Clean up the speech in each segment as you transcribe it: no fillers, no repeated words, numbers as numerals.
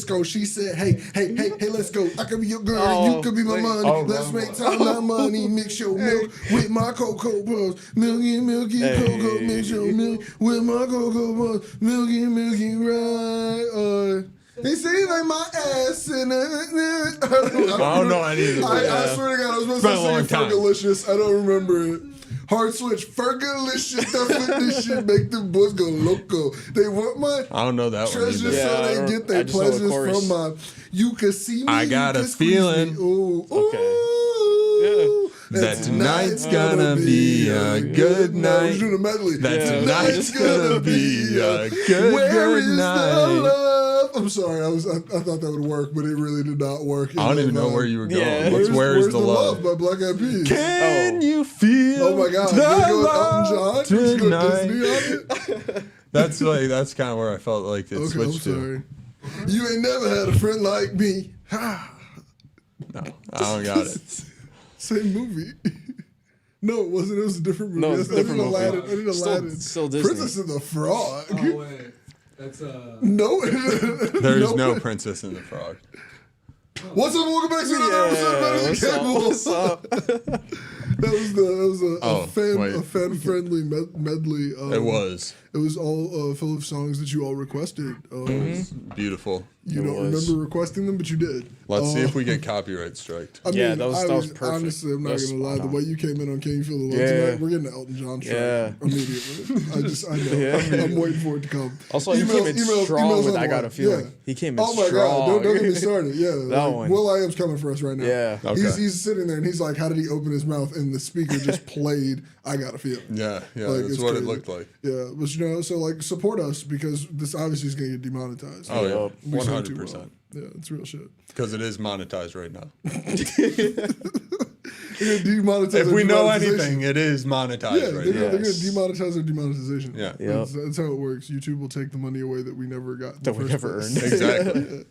disco. She said, hey, let's go. I could be your girl, you could be my money. Let's make time, not money. Mix your milk with my cocoa puffs. Milky cocoa, mix your milk with my cocoa puffs. Milky right. They say like my ass and I don't know any of this. I swear to God, I was supposed to say Fergalicious. I don't remember it. Hard switch, Fergalicious. That's what this shit make them boys go loco. They want my I don't know that treasure, one so they get their pleasures from my. You can see me. I got a feeling. Ooh, That tonight's gonna be a good night. That tonight's gonna be a good night. I'm sorry, I thought that would work, but it really did not work. I don't even know where you were going. Yeah. Where's the love by Black Eyed Peas? Can you feel? Oh my God! Did you go Elton John? Did you go Disney on it? That's kind of where I felt like it switched to. You ain't never had a friend like me. No, I don't got it. Same movie. No, it wasn't. It was a different movie. No, it's a different movie. I did Aladdin. Still Disney. Princess and the Frog. Oh wait, that's No. There's no Princess and the Frog. What's up? Welcome back to another episode of Better What's up? That was a fan friendly medley. It was. It was all full of songs that you all requested. Beautiful. You don't remember requesting them, but you did. Let's see if we get copyright striked. I mean, Yeah, that was perfect. Honestly, I'm not going to lie. The way you came in on Can You Feel the Love Yeah. tonight, we're getting to Elton John strike immediately. I know. I'm waiting for it to come. Also, he came in strong with I Got a Feeling. He came in Oh my strong. God, don't get me started. Yeah, That one. Will.i.am's coming for us right now. Yeah. Okay. He's sitting there and he's like, how did he open his mouth? And the speaker just played I Got a Feeling. Yeah, Like, that's it's what crazy. it looked like. Yeah, but so like support us because this obviously is going to get demonetized. Oh yeah, We sing too 100%. well. Yeah, it's real shit. Because it is monetized right now. They're gonna demonetize If our we know demonetization. anything, it is monetized right now. They're gonna demonetize our demonetization. Yeah. Yep. That's how it works. YouTube will take the money away that we never got. That we never earned. Exactly.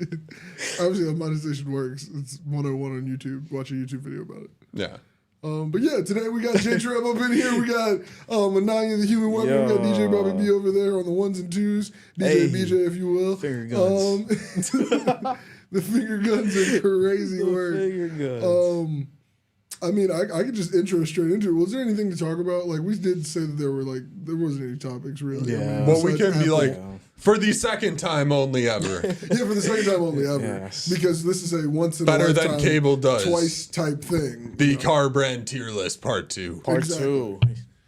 Obviously, how monetization works. It's 101 on YouTube. Watch a YouTube video about it. Yeah. But yeah, today we got J-Treb up in here. We got Ananya, the human weapon. We got DJ Bobby B over there on the ones and twos. DJ BJ, if you will. Finger guns. The finger guns are crazy word. Finger guns. I mean, I could just intro straight into it. Was there anything to talk about? Like, we did say that there wasn't any topics really. Yeah. I mean, Well, we besides can be Apple. like, for the second time only ever. Yeah, for the second time only ever. Yes. Because this is a once in Better a than lifetime, cable does. twice type thing. The car brand tier list part 2. Part Exactly. 2.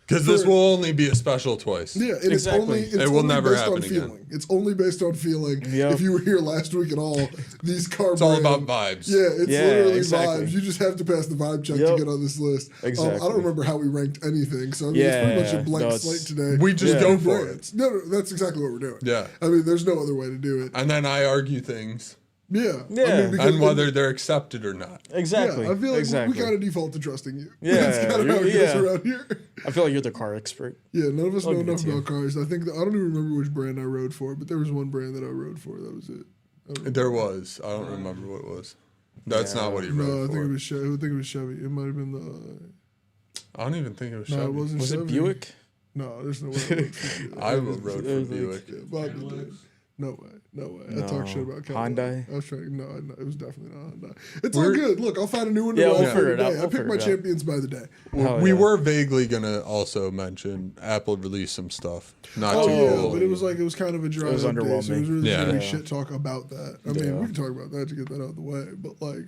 Because this will only be a special twice. Yeah, and Exactly. it's It will only never based happen on again. feeling. It's only based on feeling. Yep. If you were here last week at all, these car It's all brand- about vibes. Yeah, it's Yeah, literally exactly. vibes. You just have to pass the vibe check to Yep. get on this list. I Exactly. don't remember how we ranked anything, so I mean, it's pretty much a blank no, slate today. We just With go new for brands. No, that's exactly what we're doing. Yeah. I mean, there's no other way to do it. And then I argue things Yeah. Yeah. I mean, because on whether they're accepted or not. Exactly. Yeah, I feel like exactly. we kind of default to trusting you. Yeah, That's kind of how it yeah. goes around here. I feel like you're the car expert. Yeah, none of us I'll know give it enough to you. about cars. I think I don't even remember which brand I rode for, but there was one brand that I rode for. That was it. There was. I don't remember what it was. That's not what he No, I wrote think it for. was Chevy. I think it was Chevy. It might have been the. I don't even think it was No, Chevy. it wasn't Was Chevy. it Buick? No, there's no way. I rode for Buick. I rode for Buick. Yeah, Bob did. No way. I No. talk shit about Cadillac. Hyundai? I was trying. No, it was definitely not Hyundai. It's all good. Look, I'll find a new one. Yeah, to we'll ride for figure it out. today. I We'll pick figure my it out. champions by the day. Hell We yeah. were vaguely gonna also mention Apple released some stuff. Not Oh too yeah, cool. but it was kind of a dry. It was update, so it was underwhelming. really Yeah. just gonna be Yeah. shit talk about that. I mean, Yeah. we can talk about that to get that out of the way. But like,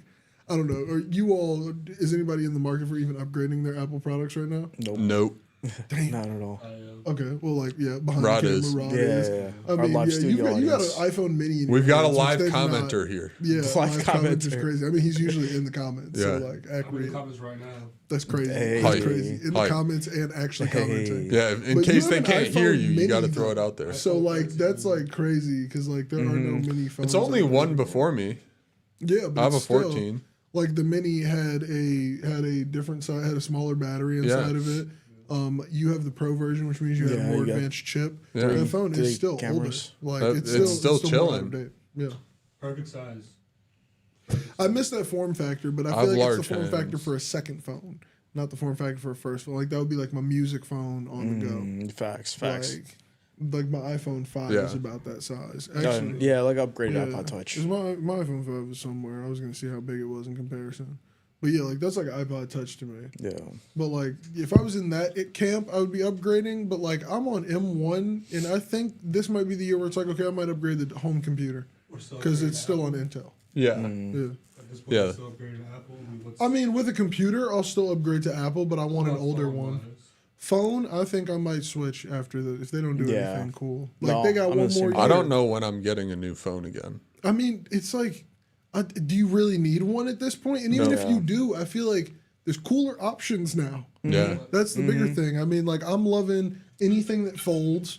I don't know. Are you all? Is anybody in the market for even upgrading their Apple products right now? Nope. Damn. Not at all. Okay, well, like behind Rod the camera, is. Rod Yeah, is. yeah. I Our mean, live you studio got an audience. iPhone Mini. In We've your got a hands, which live they've not- commenter here. Yeah, Live live commenter's commenter. crazy. I mean, he's usually in the comments, so Yeah. like I'm in accurate. the comments right now. That's crazy. Hey. That's Hype. crazy. In the Hype. comments and actually Hey. commenting. Yeah, in But case you they have an can't hear iPhone you, you Mini, got to throw it though. out there. So like that's like crazy because like there are no mini phones. It's only out one there. before me. Yeah, but I have a it's still, 14. Like the mini had a different side, had a smaller battery inside of it. You have the Pro version, which means you have Yeah, more you got advanced chip. Yeah. The phone is Three still cameras. older. Like It's still more chilling. out of date. Yeah. Perfect size. I miss that form factor, but I I feel have like it's the large form factor hands. for a second phone, not the form factor for a first phone. Like that would be like my music phone on the go. Facts. Like, Like my iPhone 5 Yeah. is about that size. Oh, Actually, yeah, like upgraded iPod Touch. 'Cause my iPhone 5 was somewhere. I was gonna see how big it was in comparison. But yeah, like that's like iPod Touch to me. Yeah. But like if I was in that camp, I would be upgrading. But like I'm on M1, and I think this might be the year where it's like, okay, I might upgrade the home computer because it's still on Intel. Yeah. Yeah. At this point, Yeah. we're still upgrading to Apple. I mean, with a computer, I'll still upgrade to Apple, but I want an older one. Phone, I think I might switch after if they don't do Yeah. anything cool. Like No, they got I'm one the same more. way. Year. I don't know when I'm getting a new phone again. I mean, it's like, do you really need one at this point? And even No. if you do, I feel like there's cooler options now. Yeah. That's the bigger thing. I mean, like I'm loving anything that folds.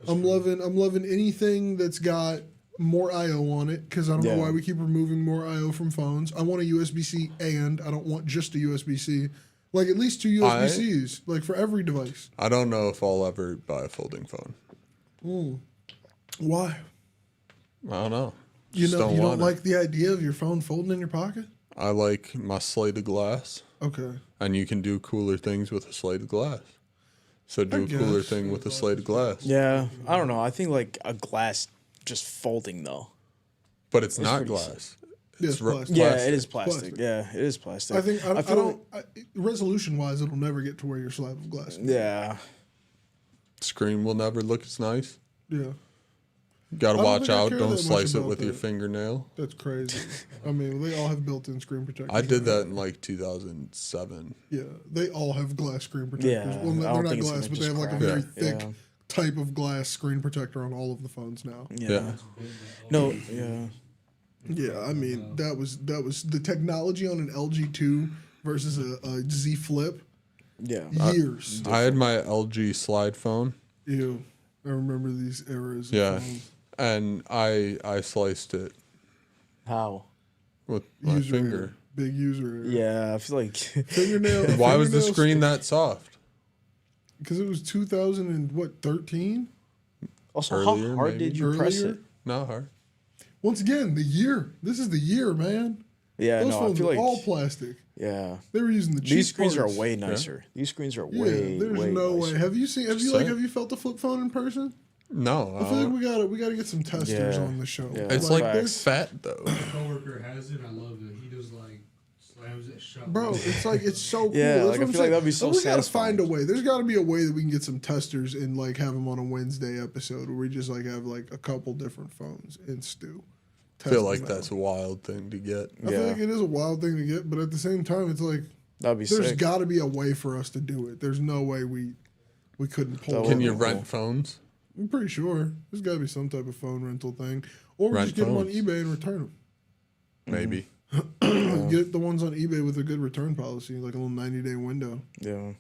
I'm loving anything that's got more I/O on it because I don't know Yeah. why we keep removing more I/O from phones. I want a USB-C and I don't want just a USB-C. Like at least 2 USB-Cs, like for every device. I don't know if I'll ever buy a folding phone. Why? I don't know. You Just know, you don't want it. like the idea of your phone folding in your pocket? I like my slate of glass, Okay. and you can do cooler things with a slate of glass. So do a cooler guess. thing with a slate of glass. Yeah. I don't know. I think like a glass just folding though. But it's not pretty glass. Yeah, it's ru- plastic. Yeah, Plastic. it is plastic. Plastic. Yeah, it is plastic. I think I feel don't. Resolution wise, it'll never get to where your slab of glass. yeah. Screen will never look as nice. Yeah, Gotta don't watch think I out. care Don't that much slice it about with your that. fingernail. that's crazy. I mean, they all have built-in screen protectors. I did that in like 2007. Yeah, they all have glass screen protectors. Yeah, Well, I they're don't not think it's glass, gonna but they just have like a crack. very Yeah. thick Yeah. type of glass screen protector on all of the phones now. Yeah. No, yeah. Yeah, I mean that was the technology on an LG 2 versus a Z Flip. Yeah. Years. I had my LG slide phone. Ew. I remember these eras. Of Yeah. phones. And I sliced it How? with my User finger. error. Big user error. Yeah, I feel like Fingernail. Why was the screen that soft? Because it was 2013. also Earlier, how hard maybe. did you press Earlier? it? Not hard. Once again, the year. This is the year, man. Yeah, Those no, I phones feel were like all plastic. yeah. They were using the cheap These screens parts. are way nicer. These screens are Yeah, way there's way no nicer. way. Have you seen? Have you Saying. have you felt the flip phone in person? No. I feel like we gotta get some testers Yeah. on the show. Yeah. it's like Facts. fat though. My coworker has it. I love it. He just like slams it shut. Bro, it's like it's so cool. Yeah, That's like, what I I'm feel like saying. that'd be so we gotta satisfying. find a way. There's got to be a way that we can get some testers and like have them on a Wednesday episode where we just like have like a couple different phones and stew. I feel like that's a wild thing to get. I feel Yeah. like it is a wild thing to get, but at the same time, it's like That'd be there's sick. got to be a way for us to do it. There's no way we couldn't pull. That it Can you off. rent phones? I'm pretty sure there's got to be some type of phone rental thing, or we Rent just get them on phones. eBay and return Maybe. them. Get the ones on eBay with a good return policy, like a little 90-day window. Yeah.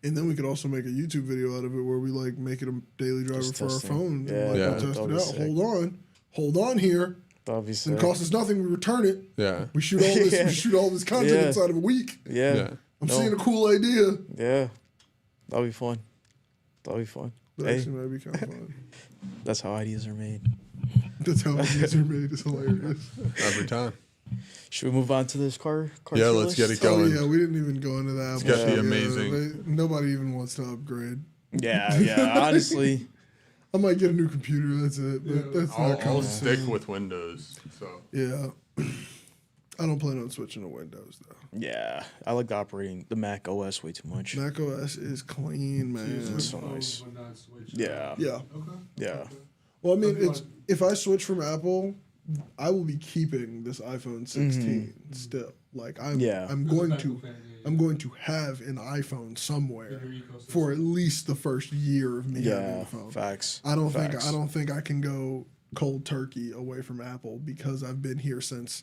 And then we could also make a YouTube video out of it where we like make it a daily driver Just for our testing. phone. Yeah, and, like, yeah, we'll test that'd it be out. sick. Hold on here. That'd be It sick. costs us nothing. We return it. Yeah. We shoot all this. Yeah. We shoot all this content Yeah. inside of a week. Yeah. Yeah. I'm No. seeing a cool idea. Yeah. That'd be fun. That'd be fun. That Hey, actually might be kind of fun. that's how ideas are made. That's how ideas are made. It's hilarious. Every time. Should we move on to this car Yeah, let's get it Oh going. yeah, we didn't even go into that. got but the yeah, amazing- nobody even wants to upgrade. Yeah, yeah. Honestly, I might get a new computer. That's it. But that's not I'll coming stick soon. with Windows. So Yeah. I don't plan on switching to Windows though. yeah. I like the Mac OS way too much. Mac OS is clean, man. So nice. But not switch. Yeah. Yeah. Okay. Yeah. Well, I mean, it's if I switch from Apple, I will be keeping this iPhone 16 still. Like Yeah. I'm going to have an iPhone somewhere for at least the first year of me having Yeah. the phone. Facts. I don't Facts. think I can go cold turkey away from Apple because I've been here since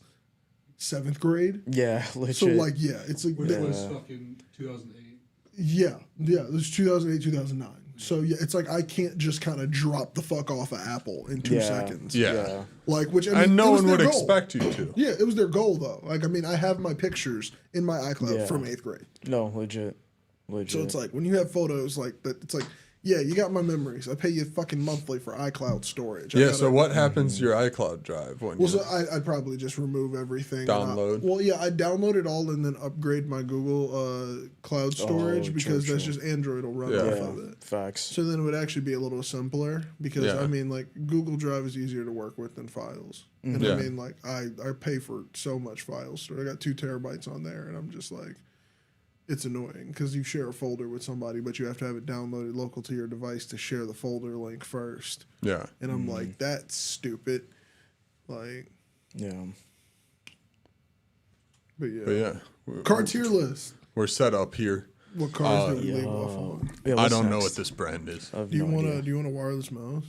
7th grade. Yeah, legit. So like yeah, it's like Which Yeah. was fucking 2008. yeah, it was 2008, 2009. So yeah, it's like I can't just kind of drop the fuck off of Apple in 2 Yeah. seconds. yeah. Like which I mean, And no it was one would their goal. expect you to. Yeah, it was their goal though. Like I mean, I have my pictures in my iCloud Yeah. from 8th grade. No, legit. Legit. So it's like when you have photos like that, it's like Yeah, you got my memories. I pay you fucking monthly for iCloud storage. Yeah, so what happens to your iCloud drive when Well, you so I'd probably just remove everything. download? I'd download it all and then upgrade my Google cloud storage because that's just Android will run off of it. Facts. So then it would actually be a little simpler because Yeah. I mean, like Google Drive is easier to work with than files, and I mean, like I pay for so much files. So I got 2 terabytes on there, and I'm just like, it's annoying because you share a folder with somebody, but you have to have it downloaded local to your device to share the folder link first. Yeah. And I'm like, that's stupid. Like, Yeah. but yeah. But yeah. Car tier list. We're set up here. What cars did we leave off on? Yeah, I what's don't know next? what this brand is. I have Do you no want idea. a wireless mouse?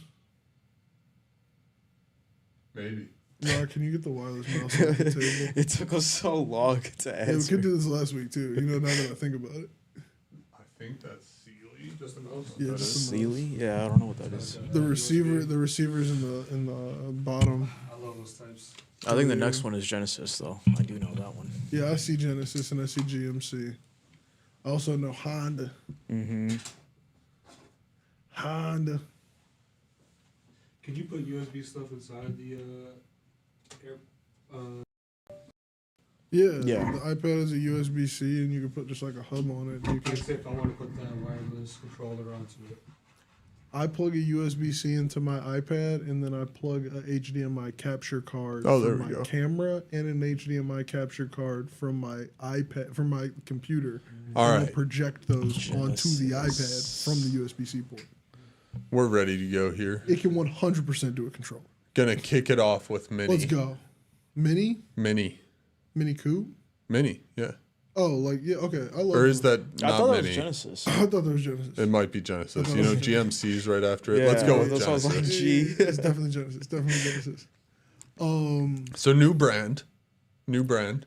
Maybe. Nah, can you get the wireless mouse off the table? It took us so long to Yeah, we answer. could do this last week too. You know, now that I think about it. I think that's Sealy, just a mouse. Yeah, That just is? a mouse. Sealy? Yeah, I don't know what that is. The receivers in the bottom. I love those types. I think the next one is Genesis, though. I do know that one. Yeah, I see Genesis and I see GMC. I also know Honda. Mm-hmm. Honda. Can you put USB stuff inside the air? Yeah, Yeah. the iPad is a USB-C and you can put just like a hub on it. You can, Let's say if I want to put that wireless controller onto it. I plug a USB-C into my iPad and then I plug a HDMI capture card Oh, there from we my go. camera and an HDMI capture card from my iPad from my computer. All and I'll right. project those onto the iPad Genesis. from the USB-C port. We're ready to go here. It can 100% do a controller. Gonna kick it off with Mini. Let's go. Mini coupe. Mini, yeah. Oh, like yeah, okay. I love. Or is that I not thought that was Mini? Genesis. I thought that was Genesis. It might be Genesis. thought You it know, was GMC's right after it. Yeah, Let's go with that's what I was Genesis. like, G. It's definitely Genesis. It's definitely Genesis. So new brand.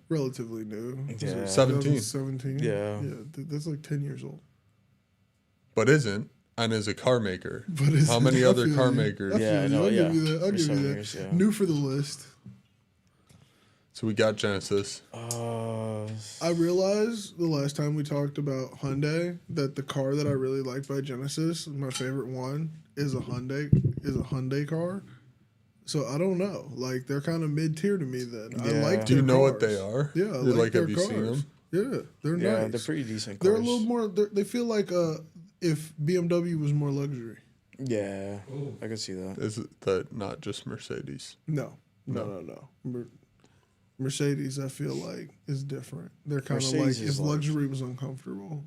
Relatively new. Yeah. 17. 17. Yeah. That's like 10 years old. But isn't, and is a car maker. But it's, How many I other feel car you. makers? I feel Yeah, I you. know, I'll yeah. give you that. I'll For give you 7 that. years, yeah. New for the list. So we got Genesis. I realized the last time we talked about Hyundai that the car that I really like by Genesis, my favorite one, is a Hyundai car. So I don't know. Like they're kind of mid tier to me. Then I Yeah. like. Do you their know what cars. they are? Yeah, I You're like their have you cars. seen them? Yeah, they're Yeah, nice. they're pretty decent They're cars. a little more. They feel like if BMW was more luxury. Yeah, I can see that. Is it that not just Mercedes? No. Mercedes, I feel like, is different. They're kind of like Mercedes if is like- luxury was uncomfortable.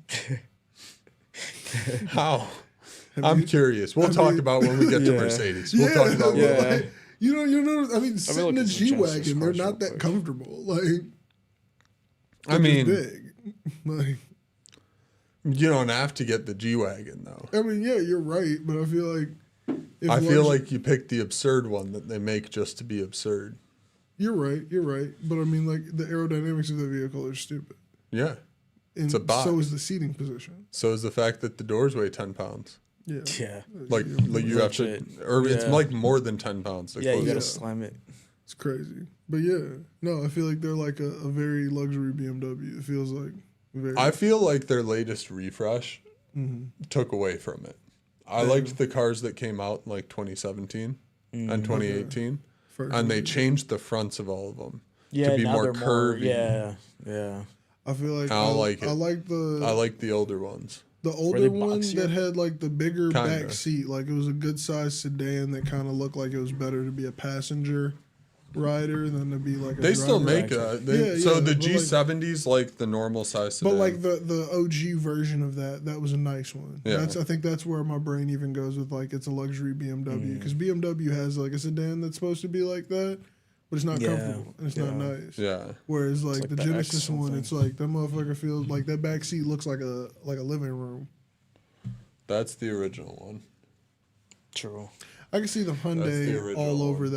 How? Have I'm you- curious. We'll talk about when we get to Yeah. Mercedes. We'll talk about Yeah. like, you know. I mean, sitting in a look at some Genesis G-Wagon, they're cars not real that quick. comfortable. Like, I they're mean, just big. Like, you don't have to get the G-Wagon, though. I mean, yeah, you're right, but I feel like if I feel like you picked the absurd one that they make just to be absurd. you're right, but I mean, like the aerodynamics of the vehicle are stupid. Yeah. And It's a box. so is the seating position. So is the fact that the doors weigh 10 pounds. Yeah. Yeah, Like you have to, Legit. or it's Yeah. like more than 10 pounds. to yeah, you close gotta it. slam it. It's crazy. But yeah, no, I feel like they're like a very luxury BMW. It feels like very. I feel like their latest refresh Mm-hmm. took away from it. I liked the cars that came out in like 2017 and 2018, First and they one. changed the fronts of all of them Yeah, to be now more they're curvy. Yeah. I feel like I don't like it. I like I like the older ones. the they older one boxier? that had like the bigger Kinda. back seat. Like it was a good sized sedan that kind of looked like it was better to be a passenger rider than to be like a They still driver. make that. Yeah, So yeah, the but like- G70's like the normal size sedan. But like the OG version of that was a nice one. Yeah. I think that's where my brain even goes with like it's a luxury BMW because BMW has like a sedan that's supposed to be like that, but it's not Yeah, comfortable and it's not nice. yeah. Whereas like, like the the Genesis X one, something. it's like that motherfucker feels like that back seat looks like a living room. That's the original one. True. I can see the Hyundai original all one. over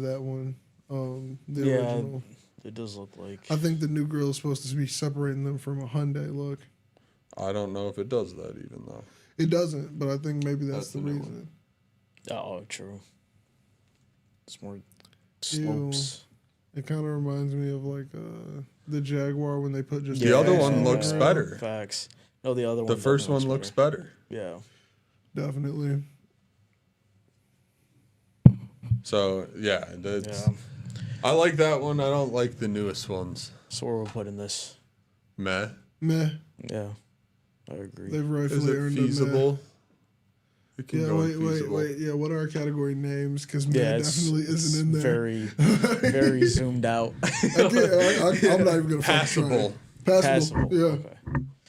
that one. The Yeah. original. It does look like. I think the new grill is supposed to be separating them from a Hyundai look. I don't know if it does that even though. It doesn't, but I think maybe that's That's the the new reason. Oh, true. It's more slopes. It kind of reminds me of like the Jaguar when they put just The other one on looks the better. Facts. No, the other one. The first one definitely looks better. Yeah. Definitely. So yeah, I like that one. I don't like the newest ones. So where we're putting this? Meh. Meh. Yeah, I agree. They've rightfully Is it earned feasible? It a can meh. Yeah, go wait. feasible. Yeah, what are our category names? Because meh Yeah, definitely isn't in there. Very zoomed out. I'm not even gonna Passable. Passable. Yeah. Okay.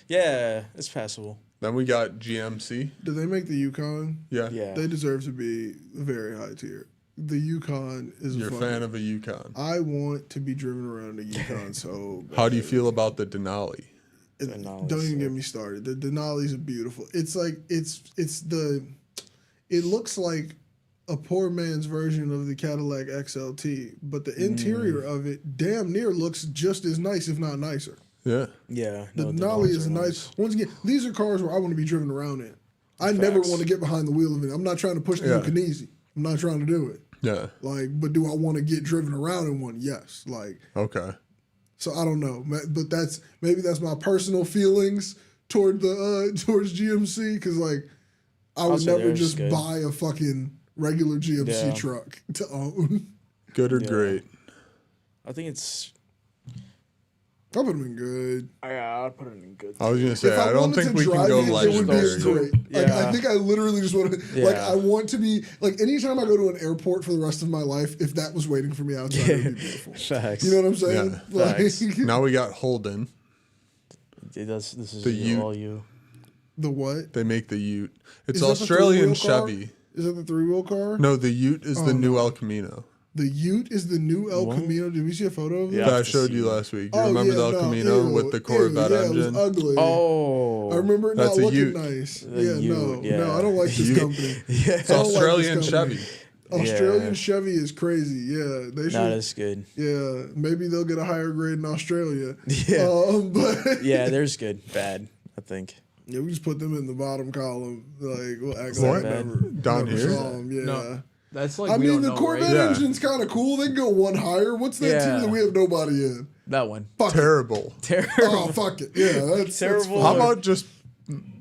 Yeah, it's passable. Then we got GMC. Do they make the Yukon? Yeah. Yeah. They deserve to be very high tier. The Yukon is You're a fun. fan of a Yukon. I want to be driven around a Yukon so bad. How do you feel about the Denali? Denali's Don't even sick. get me started. The Denali's are beautiful. It's like it looks like a poor man's version of the Cadillac XLT, but the interior of it damn near looks just as nice, if not nicer. Yeah. Yeah. The no, Denali Denali's is are nice. Once again, these are cars where I want to be driven around in. I never want to get behind the wheel of it. I'm not trying to push the Yukonese. I'm not trying to do it. Yeah. Like, but do I want to get driven around in one? Yes. Like, Okay. so I don't know, but that's my personal feelings toward the towards GMC because like I would say never they're just good. buy a fucking regular GMC Yeah. truck to own. Good or great? I think it's. I put them in good. I'd put it in good. I was gonna say If I don't wanted think to we can drive go it, it would be legendary. great. Like, I Yeah. think I literally just want to. Like, Yeah. I want to be like anytime I go to an airport for the rest of my life. If that was waiting for me outside, it would be beautiful. Facts. You know what I'm saying? Yeah. Like, Facts. Now we got Holden. This is The Ute. all you. the what? They make the Ute. It's Is that the Australian three-wheel car? Chevy. Is that the 3-wheel car? No, the Ute is the new El Camino The Ute is the new El What? Camino. Did we see a photo of it? Yeah. that I have to showed see you it. last week. You remember the El Camino with the Corvette yeah, engine? It was ugly. Oh. I remember it That's not a looking Ute. nice. The Yeah, Ute, yeah. no, I don't like this Ute. company. Yeah. It's I don't like this Australian company. Chevy. Australian Yeah. Chevy is crazy. Yeah, they should. Not as good. Yeah, maybe they'll get a higher grade in Australia. Yeah. But Yeah, there's good. Bad, I think. yeah, we just put them in the bottom column. Like we'll act What? like never, Down never here? saw 'em. Yeah. No. That's like I we mean, don't the know, Corvette right? Yeah. engine's kind of cool. They can go one higher. What's that Yeah. team that we have nobody in? That one. Fuck it. Terrible. Terrible. Oh, fuck it. Yeah, that's Terrible. How fine. about just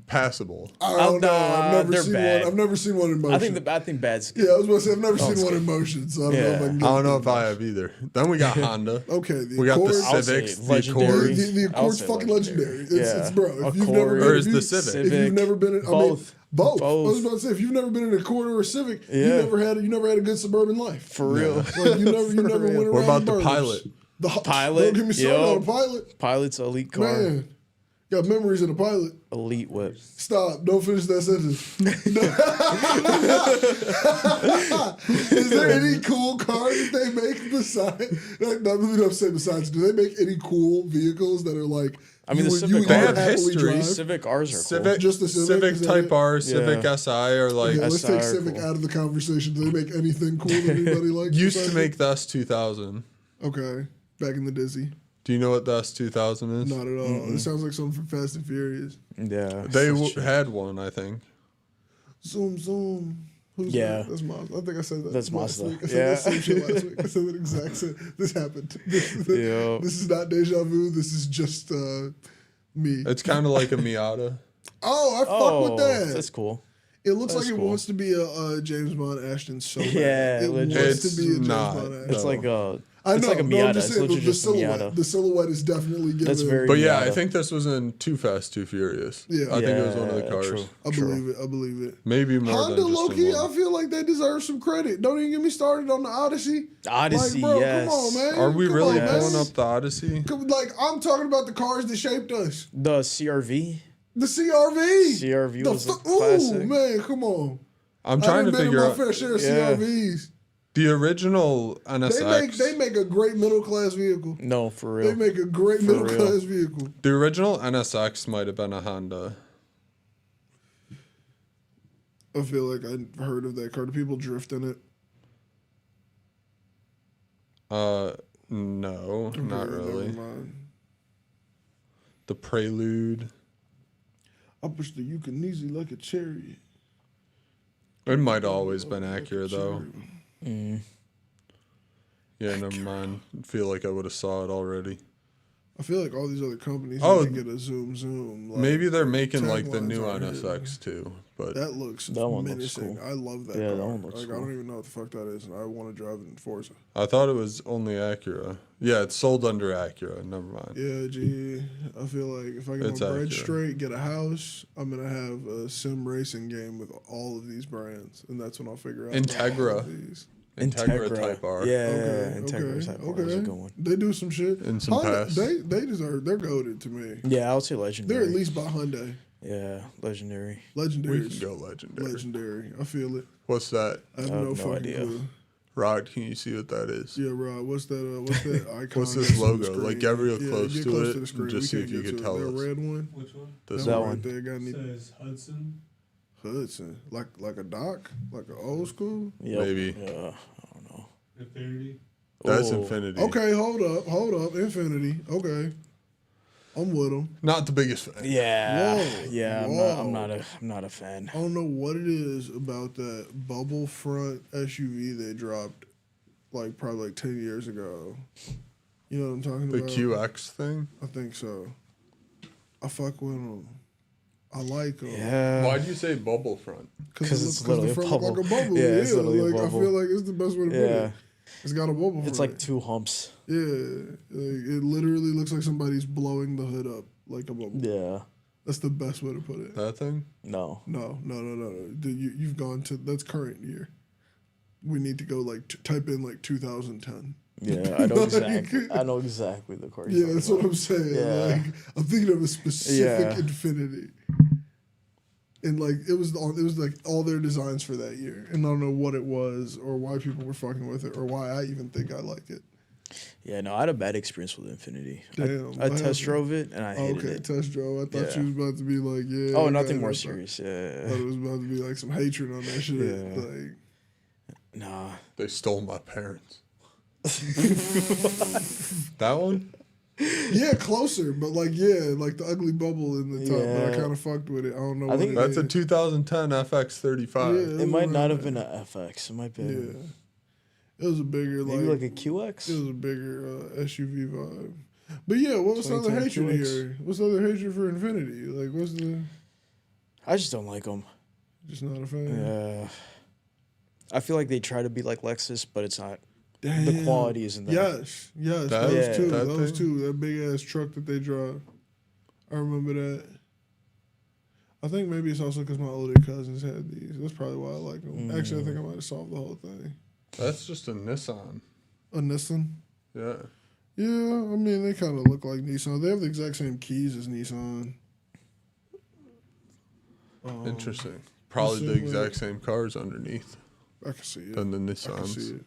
passable? I don't know. I've never they're seen bad. one. I've never seen one in motion. I think bad's good. Yeah, I was about to say I've never seen one in motion, so I don't know if I Yeah. can I get don't it. know if I have either. Then we got Honda. Okay, the We got the Accord. I'll say Civics, the legendary. Accords. The I'll Accord's say fucking legendary. legendary. It's bro. If you've Accord. never been, Or if is you- the Civic? If you've never been, in, I mean, Both. both. I Both. was about to say if you've never been in a Accord or a Civic, you Yeah. never had a good suburban life. For real. Like you never went around. What about the burgers. Pilot? The Pilot, Don't get me started yo. on a Pilot. Pilot's elite car. Man, got memories of the Pilot. Elite whip. Stop! Don't finish that sentence. Is there any cool car that they make besides? Like, not really don't say besides. Do they make any cool vehicles that are like? I mean, the you Civic would They have happily history. drive? Civic R's are Civic, cool. Just the Civic, is that Type it? R, Civic Yeah. SI, or like Okay, let's take SR Civic cool. out of the conversation. Do they make anything cool that anybody likes? used to besides make the S2000. it? Okay, back in the Dizzy. Do you know what the S2000 is? Not at all. It sounds like something from Fast and Furious. Yeah. They had one, I think. Zoom, zoom. Who's Yeah. that? That's Mazda. I think I said that That's last Mazda. week. I said Yeah. that same shit last week. I said that exact same. This happened. Yo. This is not deja vu. This is just me. It's kind of like a Miata. Oh, I fuck with that. That's cool. It looks that's like it cool. wants to be a James Bond Ashton so bad. Yeah, it legit. wants to be a It's James not. Bond Ashton. It's like a. I It's know. like a No, Miata. I'm just It's saying literally the just a silhouette. Miata. The silhouette is definitely giving. That's very. But yeah, I Miata. think this was in Too Fast, Too Furious. Yeah. I think it was one of the Yeah, cars. true. I believe it. I believe it. Maybe more Honda, than low just key, in I one. feel like they deserve some credit. Don't even get me started on the Odyssey. Odyssey, like, bro, yes. come on, man. Are we Come really on, man. pulling up the Odyssey? Like, I'm talking about the cars that shaped us. The CRV. The CRV. CRV The was a ooh, classic. man, come on. I'm trying to I've been figure in my out fair share of Yeah. CRVs. the original NSX. They make a great middle class vehicle. No, for They real. make a great For middle real. class vehicle. The original NSX might have been a Honda. I feel like I heard of that car. Do people drift in it? No, not Okay, really. Never mind. The Prelude. I push the Yukonese like a chariot. It might have always been Acura though. Mm. Yeah, never mind. I feel like I would have saw it already. I feel like all these other companies Oh, need to get a zoom. Like, Maybe they're making like the taglines new out here. NSX too, but That looks That one looks menacing. cool. I love that Yeah, car. that one looks like I cool. don't even know what the fuck that is, and I want to drive it in Forza. I thought it was only Acura. Yeah, it's sold under Acura. Never mind. Yeah, gee, I feel like if I get It's my bread accurate. straight, get a house, I'm gonna have a sim racing game with all of these brands, and that's when I'll figure out about Integra. all of these. Integra Type R. Yeah, Integra Type R is a okay. good one. They do some shit. And some Honda, pass. they deserve. They're goated to me. Yeah, I would say legendary. They're at least by Hyundai. Yeah, legendary. Legendary. We can go legendary. Legendary. I feel it. What's that? I have I have no no fucking idea. clue. Rod, can you see what that is? Yeah, Rod. What's that? What's that icon? What's this that's on the logo? screen? Like, get real close get to close it to the screen. and just We see if can't you get can to it. tell that us. red one. Which one? This That one. one. Right there. Got It any says Hudson. Hudson, like a dock, like an old school. Yep. Maybe. Yeah, I don't know. Infinity. That's Oh. Infinity. Okay, hold up, Infinity. Okay, I'm with them. Not the biggest fan. Yeah, Whoa, yeah. whoa. I'm not a fan. I don't know what it is about that bubble front SUV they dropped, like probably like 10 years ago. You know what I'm talking The about? QX thing? I think so. I fuck with them. I like them. Yeah. Why'd you say bubble front? 'Cause it's the literally a front look like a bubble. bubble. Yeah, Yeah, it's literally a like bubble. I feel like it's the best way to put Yeah. it. It's got a bubble. It's front. like two humps. Yeah, like it literally looks like somebody's blowing the hood up like a bubble. Yeah. That's the best way to put it. That thing? No. No. Dude, you've gone to that's current year. We need to go like type in like 2010. Yeah, I know Like- exactly. I know exactly the car. you're Yeah, that's talking what I'm saying. Yeah. Like I'm thinking of a specific Yeah. Infinity. And like it was like all their designs for that year, and I don't know what it was or why people were fucking with it or why I even think I like it. Yeah, no, I had a bad experience with Infinity. Damn, I what test happened? drove it and I hated Okay, it. test drove. I thought Yeah. she was about to be like, yeah. Oh, okay, nothing more I thought- serious. I Yeah. thought it was about to be like some hatred on that shit. Yeah. Like, Nah. They stole my parents. That one? yeah, closer, but like, yeah, like the ugly bubble in the top. But I Yeah. kind of fucked with it. I don't know. I what think it That's a is. 2010 FX35. Yeah. It might not have right. been a FX. It might be Yeah, it was a bigger maybe like, like a QX. it was a bigger SUV vibe. But yeah, what was the other 2010 hatred QX. here? What's the other hatred for Infinity? Like, what's the I just don't like them. just not a fan? Yeah. I feel like they try to be like Lexus, but it's not. Damn. The quality isn't there. Yes, That- those Yeah. two, that those thing? two, that big ass truck that they drive. I remember that. I think maybe it's also because my older cousins had these. That's probably why I like them. Actually, I think I might have solved the whole thing. That's just a Nissan. A Nissan. Yeah. Yeah, I mean they kind of look like Nissan. They have the exact same keys as Nissan. Interesting. Probably the same exact same cars underneath I can see it. than the I can see Nissans. it.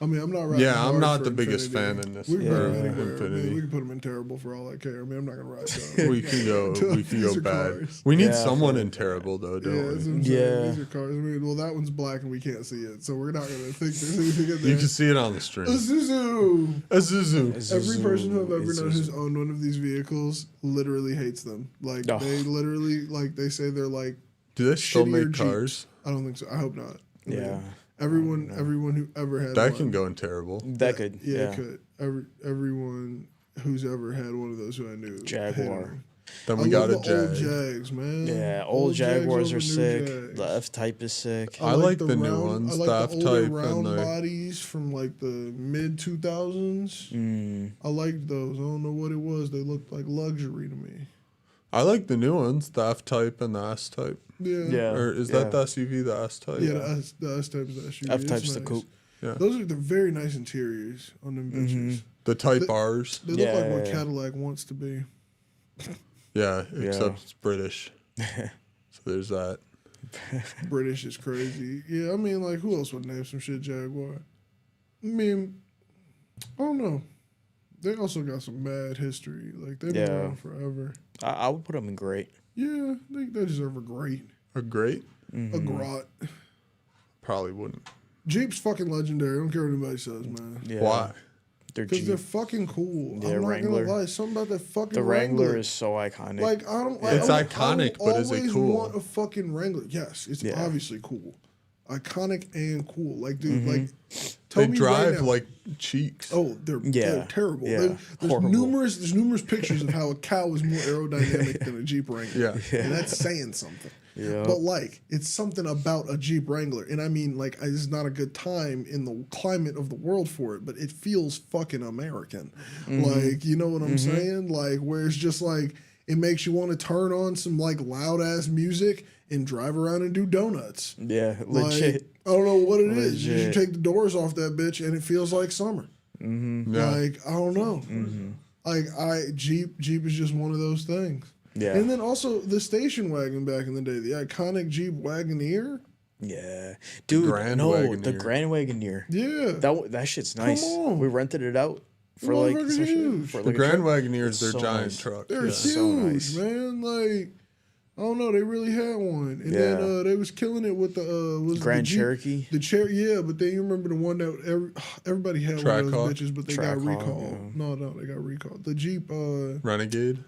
I mean, I'm not riding Yeah, I'm hard not for the biggest fan Infinity. in this. We can Yeah. put them anywhere. I mean, Infinity. we can put them in terrible for all I care. I mean, I'm not gonna ride them. We can go. We can These go are bad. cars. We need Yeah, someone for- in terrible though, don't Yeah, we? that's what I'm Yeah. saying. These are cars. I mean, well, that one's black and we can't see it, so we're not gonna think there's anything in there. You can see it on the A stream. Zuzu. A Zuzu. Every person who I've ever known who's Isuzu. owned one of these vehicles literally hates them. Like Oh. they literally like they say they're like Do they still shittier make Jeeps. cars? I don't think so. I hope not. I mean, Yeah. everyone who ever had That one, can go in terrible. That could. yeah, Yeah. it could. Everyone who's ever had one of those who I knew hated Jaguar. them. Then I we got a love the old Jag. Jags, man. Yeah, old Jags Jaguars over are new sick. Jags. The F-Type is sick. I like the new ones, I the like the older F-Type and round the- bodies from like the mid 2000s. I liked those. I don't know what it was. They looked like luxury to me. I like the new ones, the F-Type and the S-Type. Yeah. Yeah. Or is yeah. that the SUV, the S-Type? Yeah, the S type is the SUV. F-Type's It's the nice. coupe. Yeah. Those are the very nice interiors on them bitches. The Type The- R's. They look like Yeah, what yeah. Cadillac wants to be. Yeah, Yeah. except it's British. So there's that. British is crazy. Yeah, I mean, like, who else would name some shit Jaguar? I mean, I don't know. They also got some mad history. Like, they've been Yeah. around forever. I would put them in great. Yeah, they deserve a great. A great? A grot. Probably wouldn't. Jeep's fucking legendary. I don't care what anybody says, man. Yeah. Why? They're Because Jeep. they're fucking cool. Yeah, I'm not Wrangler. gonna lie. Something about that fucking The Wrangler is so iconic. Like, I don't. It's I iconic, will but is it always cool? want a fucking Wrangler. Yes, it's Yeah. obviously cool. iconic and cool. Like, dude, Mm-hmm. like, They tell me drive right now, like cheeks. oh, they're terrible. Yeah. There's Horrible. numerous pictures of how a cow is more aerodynamic than a Jeep Wrangler. Yeah. And that's saying something. Yeah. But like, it's something about a Jeep Wrangler, and I mean, like, it's not a good time in the climate of the world for it, but it feels fucking American. Like, you know what I'm saying? Like, where it's just like it makes you want to turn on some like loud ass music and drive around and do donuts. Yeah, Like, legit. I don't know what it is. You Legit. take the doors off that bitch, and it feels like summer. Yeah. Like, I don't know. Like, Jeep is just one of those things. Yeah. And then also the station wagon back in the day, the iconic Jeep Wagoneer. Yeah, dude. Grand the Wagoneer. Grand Wagoneer. Yeah. That shit's nice. on. We rented it out for Motherfucker's like some shit, huge. for The like a Grand trip. Wagoneers, they're so giant nice. trucks. They're Yeah. huge, So nice. man. Like, I don't know. They really had one. And Yeah. then they was killing it with the was Grand the Jeep, Cherokee. The yeah, but then you remember the one that everybody had one of Trackhawk? those bitches, but they got Trackhawk, recalled. No, they got recalled. The Jeep Renegade?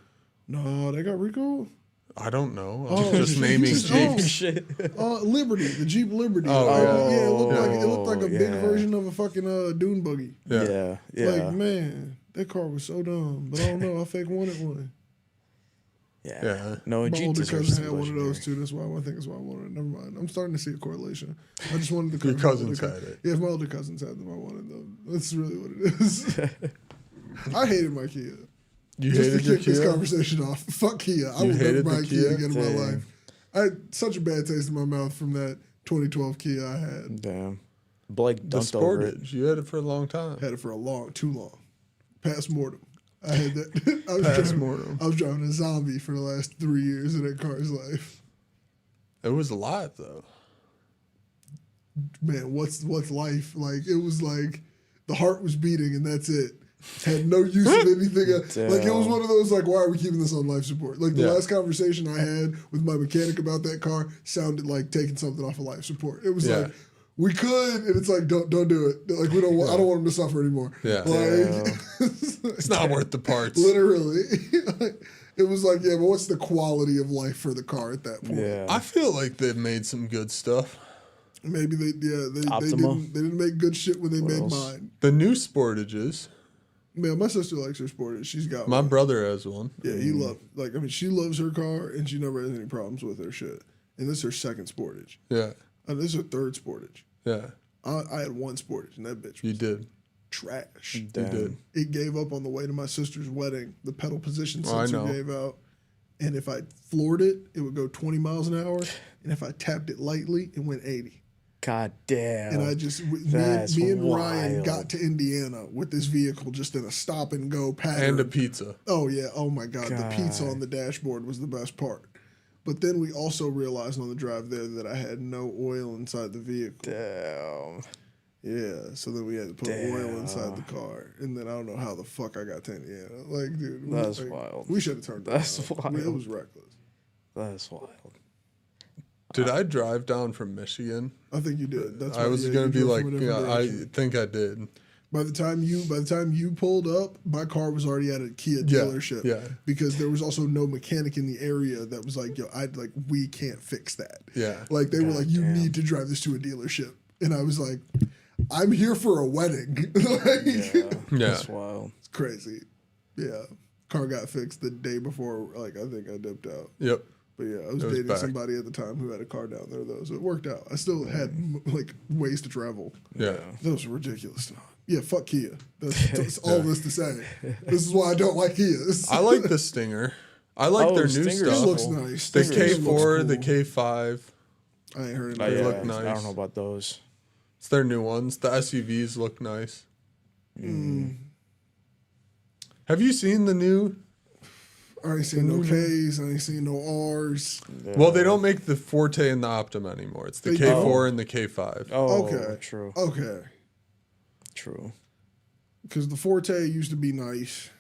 no, they got recalled. I don't know. I'm Oh, just naming Jesus. Jeeps. Shit. Liberty, the Jeep Liberty. Oh, yeah, it looked like a big yeah. version of a fucking dune buggy. Yeah. Yeah. Like, man, that car was so dumb. But I don't know, I fake wanted one. Yeah. No, My Jeep older deserves cousin to had be one of those legendary. too. That's why I think that's why I wanted it. Never mind. I'm starting to see a correlation. I just wanted the Your my cousins older had it. Yeah, if my older cousins had them, I wanted them. That's really what it is. I hated my Kia. You Just to hated your kick this Kia? conversation off. Fuck Kia. I You would never hated buy the a Kia Kia? again in my Damn. life. I had such a bad taste in my mouth from that 2012 Kia I had. Damn. Blake The dunked over it. Sportage. You had it for a long time. Had it for too long. Past mortem. I had that. Past mortem. I was driving a zombie for the last 3 years of that car's life. It was a lot, though. Man, what's life? Like, it was like the heart was beating and that's it. Had no use of anything else. Like, it was one of those, like, why are we keeping this on life support? Like, the last conversation I had with my mechanic about that car sounded like taking something off of life support. It was like, we could, and it's like, don't do it. Like, we don't. I don't want him to suffer anymore. Yeah. Like, It's not worth the parts. literally. It was like, yeah, but what's the quality of life for the car at that point? Yeah. I feel like they've made some good stuff. Maybe they Optima. didn't make good shit when they made else? mine. The new Sportages. Man, my sister likes her Sportage. She's got My one. brother has one. Yeah, he loved, like, I mean, she loves her car and she never has any problems with her shit. And this is her second Sportage. Yeah. And this is her third Sportage. Yeah. I had one Sportage and that bitch You was did. trash. You did. It gave up on the way to my sister's wedding. The pedal position Oh, I sensor know. gave out. And if I floored it, it would go 20 miles an hour. And if I tapped it lightly, it went 80. God damn. And I just, That's me and Ryan wild. got to Indiana with this vehicle just in a stop and go pattern. And a pizza. Oh, yeah. Oh, my God. The God. pizza on the dashboard was the best part. But then we also realized on the drive there that I had no oil inside the vehicle. Damn. Yeah. So then we had to put oil inside the car. And then I don't know how the fuck I got to Indiana. Like, dude. That's like, wild. We should have turned it That's around. wild. It was reckless. That's wild. Did I drive down from Michigan? I think you did. That's I why, was yeah, going to you be drove like, from a different yeah, I direction. think I did. By the time you pulled up, my car was already at a Kia Yeah, dealership. yeah. Because there was also no mechanic in the area that was like, we can't fix that. Yeah. Like, they were like, you damn. need to drive this to a dealership. And I was like, I'm here for a wedding. Like, Yeah. Yeah. That's wild. it's crazy. Yeah. Car got fixed the day before, like, I think I dipped out. Yep. But yeah, I was It was dating back. somebody at the time who had a car down there, though. So it worked out. I still had, like, ways to travel. Yeah. That was ridiculous. Yeah, fuck Kia. That's all this to say. This is why I don't like Kias. I like the Stinger. I like Oh, their new Stinger's It stuff. looks cool. nice. The Stinger looks K4, the cool. K5. I ain't heard of Oh, that. yeah. look I nice. don't know about those. It's their new ones. The SUVs look nice. Have you seen the new? I ain't seen no Ks. I ain't seen no Rs. Well, they don't make the Forte and the Optima anymore. It's the They K4 and the K5. Oh, Okay. True. Okay. True. Because the Forte used to be nice.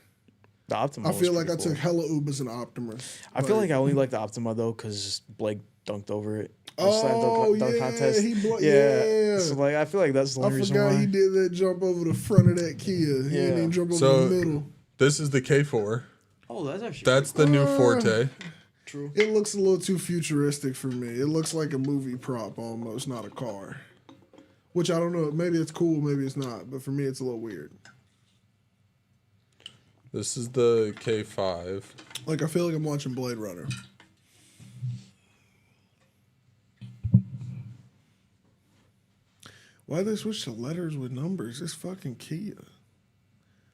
The Optima. I feel was like I pretty took hella Ubers and Optimas. I feel like I only like the Optima though because Blake dunked over it. The Oh, slam dunk yeah, contest. yeah. So like I feel like that's the I only reason forgot why. he did that jump over the front of that Kia. He didn't Yeah. even jump over So the middle. this is the K4. Oh, that's actually That's the new Forte. True. It looks a little too futuristic for me. It looks like a movie prop almost, not a car. Which I don't know. Maybe it's cool, maybe it's not. But for me, it's a little weird. This is the K5. Like, I feel like I'm watching Blade Runner. Why they switch to letters with numbers? It's fucking Kia.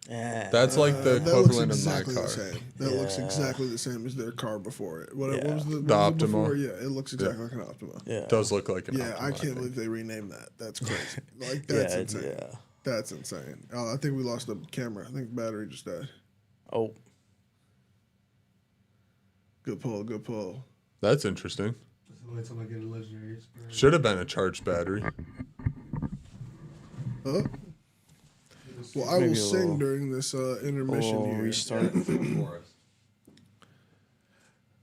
That's like the That looks equivalent exactly of my the car. same. That looks exactly the same as their car before it. What was the Optima. before? Yeah, it looks exactly like an Optima. Yeah. Does look like an Yeah, Optima, I can't think. believe they renamed that. That's crazy. Like, that's insane. Yeah. That's insane. I think we lost the camera. I think the battery just died. Oh. Good pull, good pull. That's interesting. That's the only time I get a legendary experience. Should have been a charged battery. Huh? Well, I Maybe will a sing little- during this intermission here. Restart.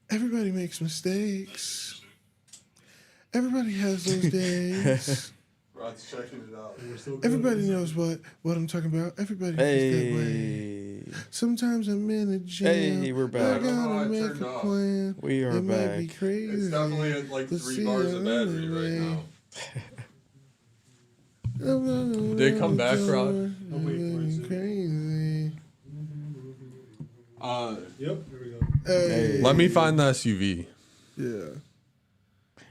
Everybody makes mistakes. Everybody has those days. Rod's checking it out. Everybody knows what I'm talking about. Everybody feels that way. Hey. Sometimes I'm in a jam. Hey, we're I back. gotta make a plan. We are it might be back. crazy. It's definitely at like to 3 see bars you of battery right anyway. now. Did they come back, Rod? I'm waiting for it to. Crazy. Yep, here we go. Hey. Let me find the SUV. Yeah.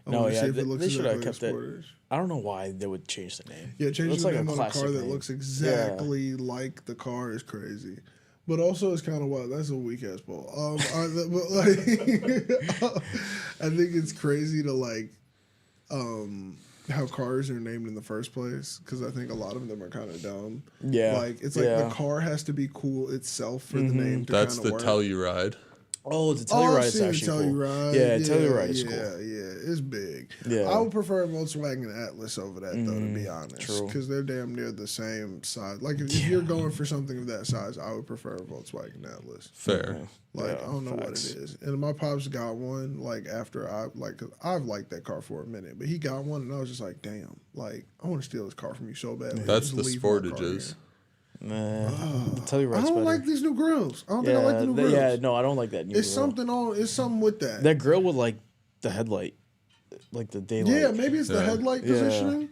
I No, wanna yeah, see if it they looks should have exactly kept like it. Sportage. I don't know why they would change the name. Yeah, It changing looks the like name a on a classic car that name. looks exactly like the car is crazy. But also, it's kind of wild. That's a weak ass ball. But like, I think it's crazy to like how cars are named in the first place because I think a lot of them are kind of dumb. Yeah. like it's like the car has to be cool itself for the name to That's kind of the work. Telluride. Oh, the Oh, Telluride I've is seen the actually cool. Telluride. Yeah, Telluride is yeah, cool. Yeah, it's big. Yeah. I would prefer a Volkswagen Atlas over that, though, to be honest. true. Because they're damn near the same size. Like, if you're going for something of that size, I would prefer a Volkswagen Atlas. Fair. Like, Yeah, I don't know facts. what it is. And my pops got one, like, after I've liked that car for a minute, but he got one, and I was just like, damn, like, I want to steal this car from you so bad. That's the Sportages. Nah, the I Telluride's don't better. like these new grills. I don't think I like the new grills. Yeah, no, I don't like that new It's grill. something with that. That grill with like the headlight, like the daylight. Yeah, maybe it's the Yeah. headlight Yeah. positioning.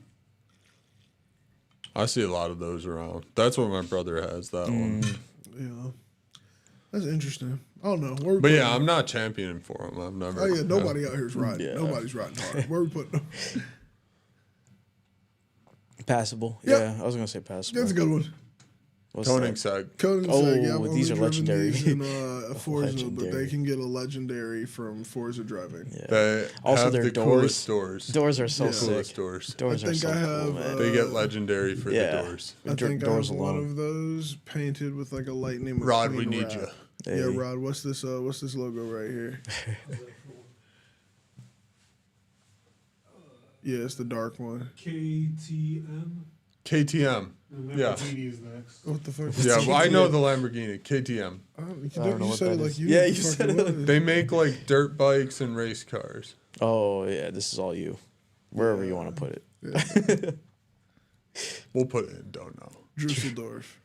I see a lot of those around. That's what my brother has, that one. Yeah. That's interesting. I don't know. Where we But putting yeah, them? I'm not championing for him. I've never. Oh yeah, nobody out here is riding. Yeah. Nobody's riding hard. Where we putting them? Passable. Yep. Yeah, I was gonna say passable. That's a good one. What's Koenigsegg. Koenigsegg, Oh, yeah, I've these only are driven legendary. these in Forza, but they Legendary. can get a legendary from Forza driving. that? Yeah. They Also, have their the doors. coolest doors. Doors are so Yeah. sick. Coolest doors. Doors I are think so I cool, have, man. They get legendary for Yeah. the doors. I think I doors have one alone. of those painted with like a lightning. Rod, we McQueen need wrap. you. Hey. Yeah, Rod. What's this logo right here? Yeah, it's the dark one. KTM. KTM. And Yeah. Lamborghini is next. What the fuck? Yeah, well, I know the Lamborghini. KTM. You don't know you what said it that like is. you. Yeah, knew you what the fuck said it it. was. They make like dirt bikes and race cars. Oh yeah, this is all you. Wherever you want to put it. We'll put it in, don't know. Dusseldorf.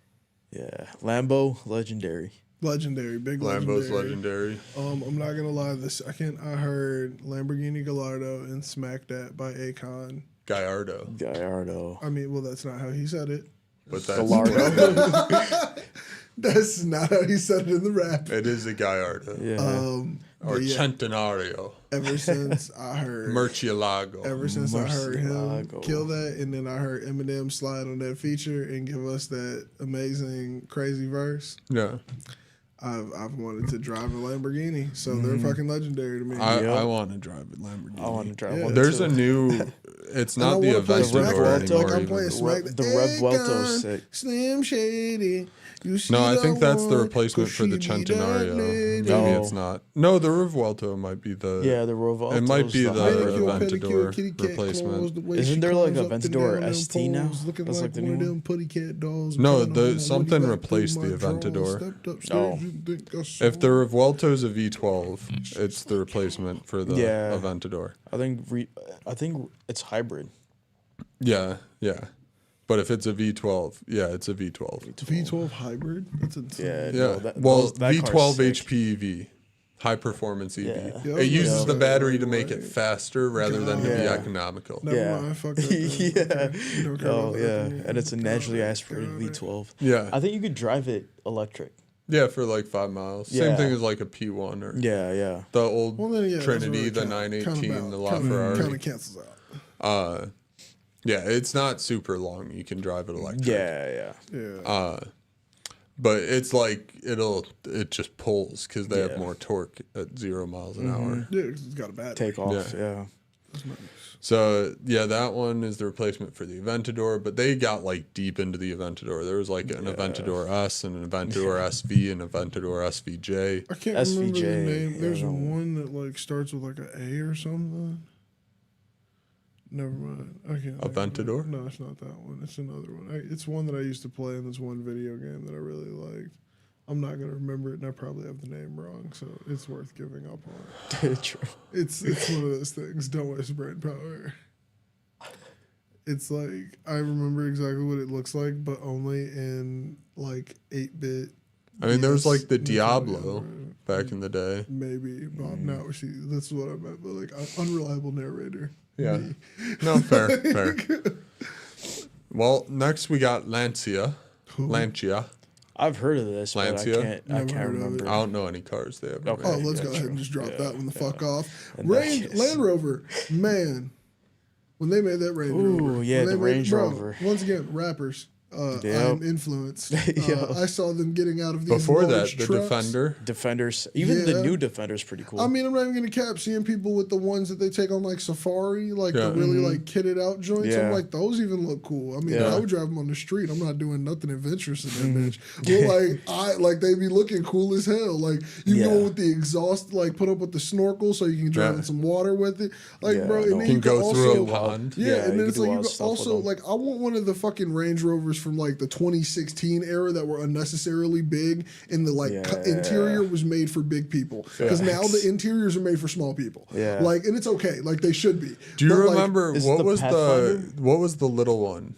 Yeah, Lambo legendary. Legendary, big Lambo's legendary. legendary. I'm not gonna lie. I heard Lamborghini Gallardo and Smack That by Akon. Gallardo. Gallardo. I mean, well, that's not how he said it. But that's Gallardo. That's not how he said it in the rap. it is a Gallardo. Yeah. Or But yeah, Centenario. ever since I heard, Murcielago. ever since I heard him Murcielago. kill that, and then I heard Eminem slide on that feature and give us that amazing, crazy verse. Yeah. I've wanted to drive a Lamborghini, so they're fucking legendary to me. I want to drive a Lamborghini. I want to drive Yeah. one. There's too. a new. It's And I not the wanna play Aventador Smack That, anymore. like I'm even. playing Smack The Revuelto's sick. Slim Shady. You see No, I that think that's the one, replacement 'cause for the she be that Centenario. lady. Maybe No. it's not. No, the Revuelto might be the. Yeah, the Revuelto's It might be the Manicure, Aventador pedicure, kitty cat replacement. claws, the way Isn't she there like climbs up and Aventador down them ST now? poles, looking That's like like the one of new them putty cat dolls. No, Playing the- on my something woody back, replaced pulled the my drawers, Aventador. stepped upstairs, Oh. you think I saw If the Revuelto's a V12, it's the replacement for the Yeah. Aventador. I think it's hybrid. Yeah, yeah. But if it's a V12, yeah, it's a V12. V12 hybrid? That's insane. Yeah. Yeah. no, that, well, that car's V12 sick. HPEV. High performance EV. Yeah. Yeah, It uses the yeah. battery to make it faster rather than to be Yeah. economical. Never mind, fuck that. Yeah. Okay. You don't care about that. And it's a naturally Got it, aspirated got it. V12. Yeah. I think you could drive it electric. Yeah, for like 5 miles. Same Yeah. thing as like a P1 or Yeah. the old Well, then, yeah, Trinity, the 918, the LaFerrari. Kind of cancels out. Yeah, it's not super long. You can drive it electric. Yeah. Yeah. But it's like it just pulls because they have Yeah. more torque at 0 miles an hour. Yeah, 'cause it's got a battery. Take off. Yeah. That's nice. So yeah, that one is the replacement for the Aventador, but they got like deep into the Aventador. There was like an Aventador S, and an Aventador SV, and an Aventador SVJ. I can't remember the name. There's one that like starts with like an A or something. Never mind. I can't. Aventador? No, it's not that one. It's another one. It's one that I used to play in this one video game that I really liked. I'm not gonna remember it, and I probably have the name wrong, so it's worth giving up on. True. It's one of those things. Don't waste brain power. It's like I remember exactly what it looks like, but only in like 8-bit. I mean, there was like the Yes, Diablo right. back in the day. Maybe Bob. Now see, that's what I meant. But like unreliable narrator. Yeah. Me. No, fair. Well, next we got Lancia. I've heard of this, but Lancia? I Never can't heard of remember. I don't know any cars they ever Okay. Oh, made. let's Yeah, go ahead true. and just drop Yeah, that one the fuck off. In that case. Land Rover, man. When they made that Range Rover. Ooh, yeah, when they the Range bro, Rover. Once again, rappers. Yep. I'm influenced. Yo. I saw them getting out of these Before that, large the trucks. Defender. Defenders, even Yeah. the new Defender's pretty cool. I mean, I'm not even gonna cap seeing people with the ones that they take on like Safari, like Yeah. the really like kitted out joints. I'm Yeah. like, those even look cool. I mean, Yeah. I would drive them on the street. I'm not doing nothing adventurous in that bitch. Well, like they be looking cool as hell. Like you Yeah. go with the exhaust, like put up with the snorkel so you can drive Yeah. in some water with it. Like, Yeah, bro, and no. then Can you can go through also a pond. Yeah, Yeah, and you then it's can do like a you lot of can stuff with also them. like I want one of the fucking Range Rovers from like the 2016 era that were unnecessarily big, and the like interior was made for big people. Because now the interiors are made for small people. Yeah. Like, and it's okay. Like they should be. Do you But, like, remember is it the Pathfinder? what was the little one?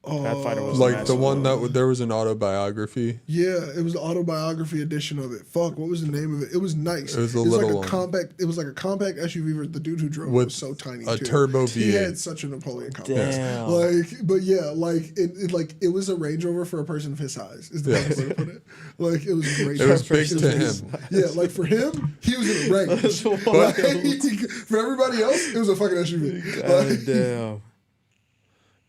Pathfinder was Like the massive. one that there was an autobiography. Yeah, it was the autobiography edition of it. Fuck, what was the name of it? It was nice. It was the like little a one. compact. It was like a compact SUV. The dude who drove it With was so tiny. a too. turbo He V8. had such a Napoleon complex. Damn. Like, but yeah, like it was a Range Rover for a person of his size. Is the best way to put it. Like it was a great. It was car. big to him. Yeah, like for him, he was in a range. That's Like, wild. for everybody else, it was a fucking SUV. God Like, damn.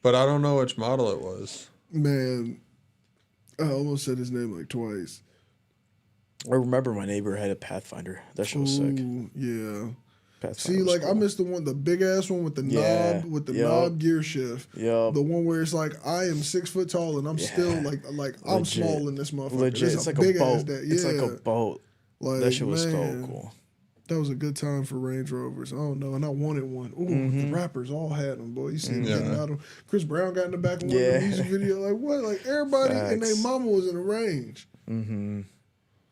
But I don't know which model it was. man, I almost said his name like twice. I remember my neighbor had a Pathfinder. That shit was sick. Ooh, yeah. Pathfinder See, was like I cool. missed the one, the big ass one with the Yeah. knob, with the Yup. knob gear shift. Yup. The one where it's like I am 6 foot tall and I'm still like I'm Legit. small in this motherfucker. Legit, It's it's like big a ass boat. that. It's like Yeah. a boat. Like, That shit was man, so cool. That was a good time for Range Rovers. I don't know, and I wanted one. Ooh, the rappers all had them, boy. You see them getting out of them. Chris Brown got in the back of one of Yeah. the music video. Like what? Like everybody and their Facts. mama was in a Range.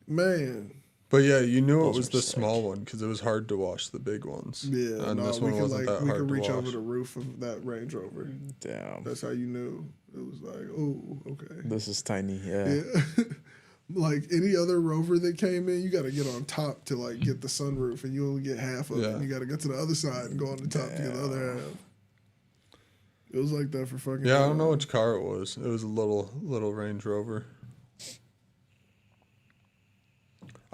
Man. But yeah, you knew it Those was are the sick. small one because it was hard to wash the big ones. Yeah, and no, this we one could wasn't that we hard could to reach wash. over the roof of that Range Rover. Damn. That's how you knew. It was like, oh, okay. This is tiny. Yeah. Yeah. Like any other Rover that came in, you got to get on top to like get the sunroof, and you only get half of it. Yeah. And you got to get to the other side and go on the top to get the other half. It was like that for fucking. Yeah, I don't know which car it was. It was a little Range Rover.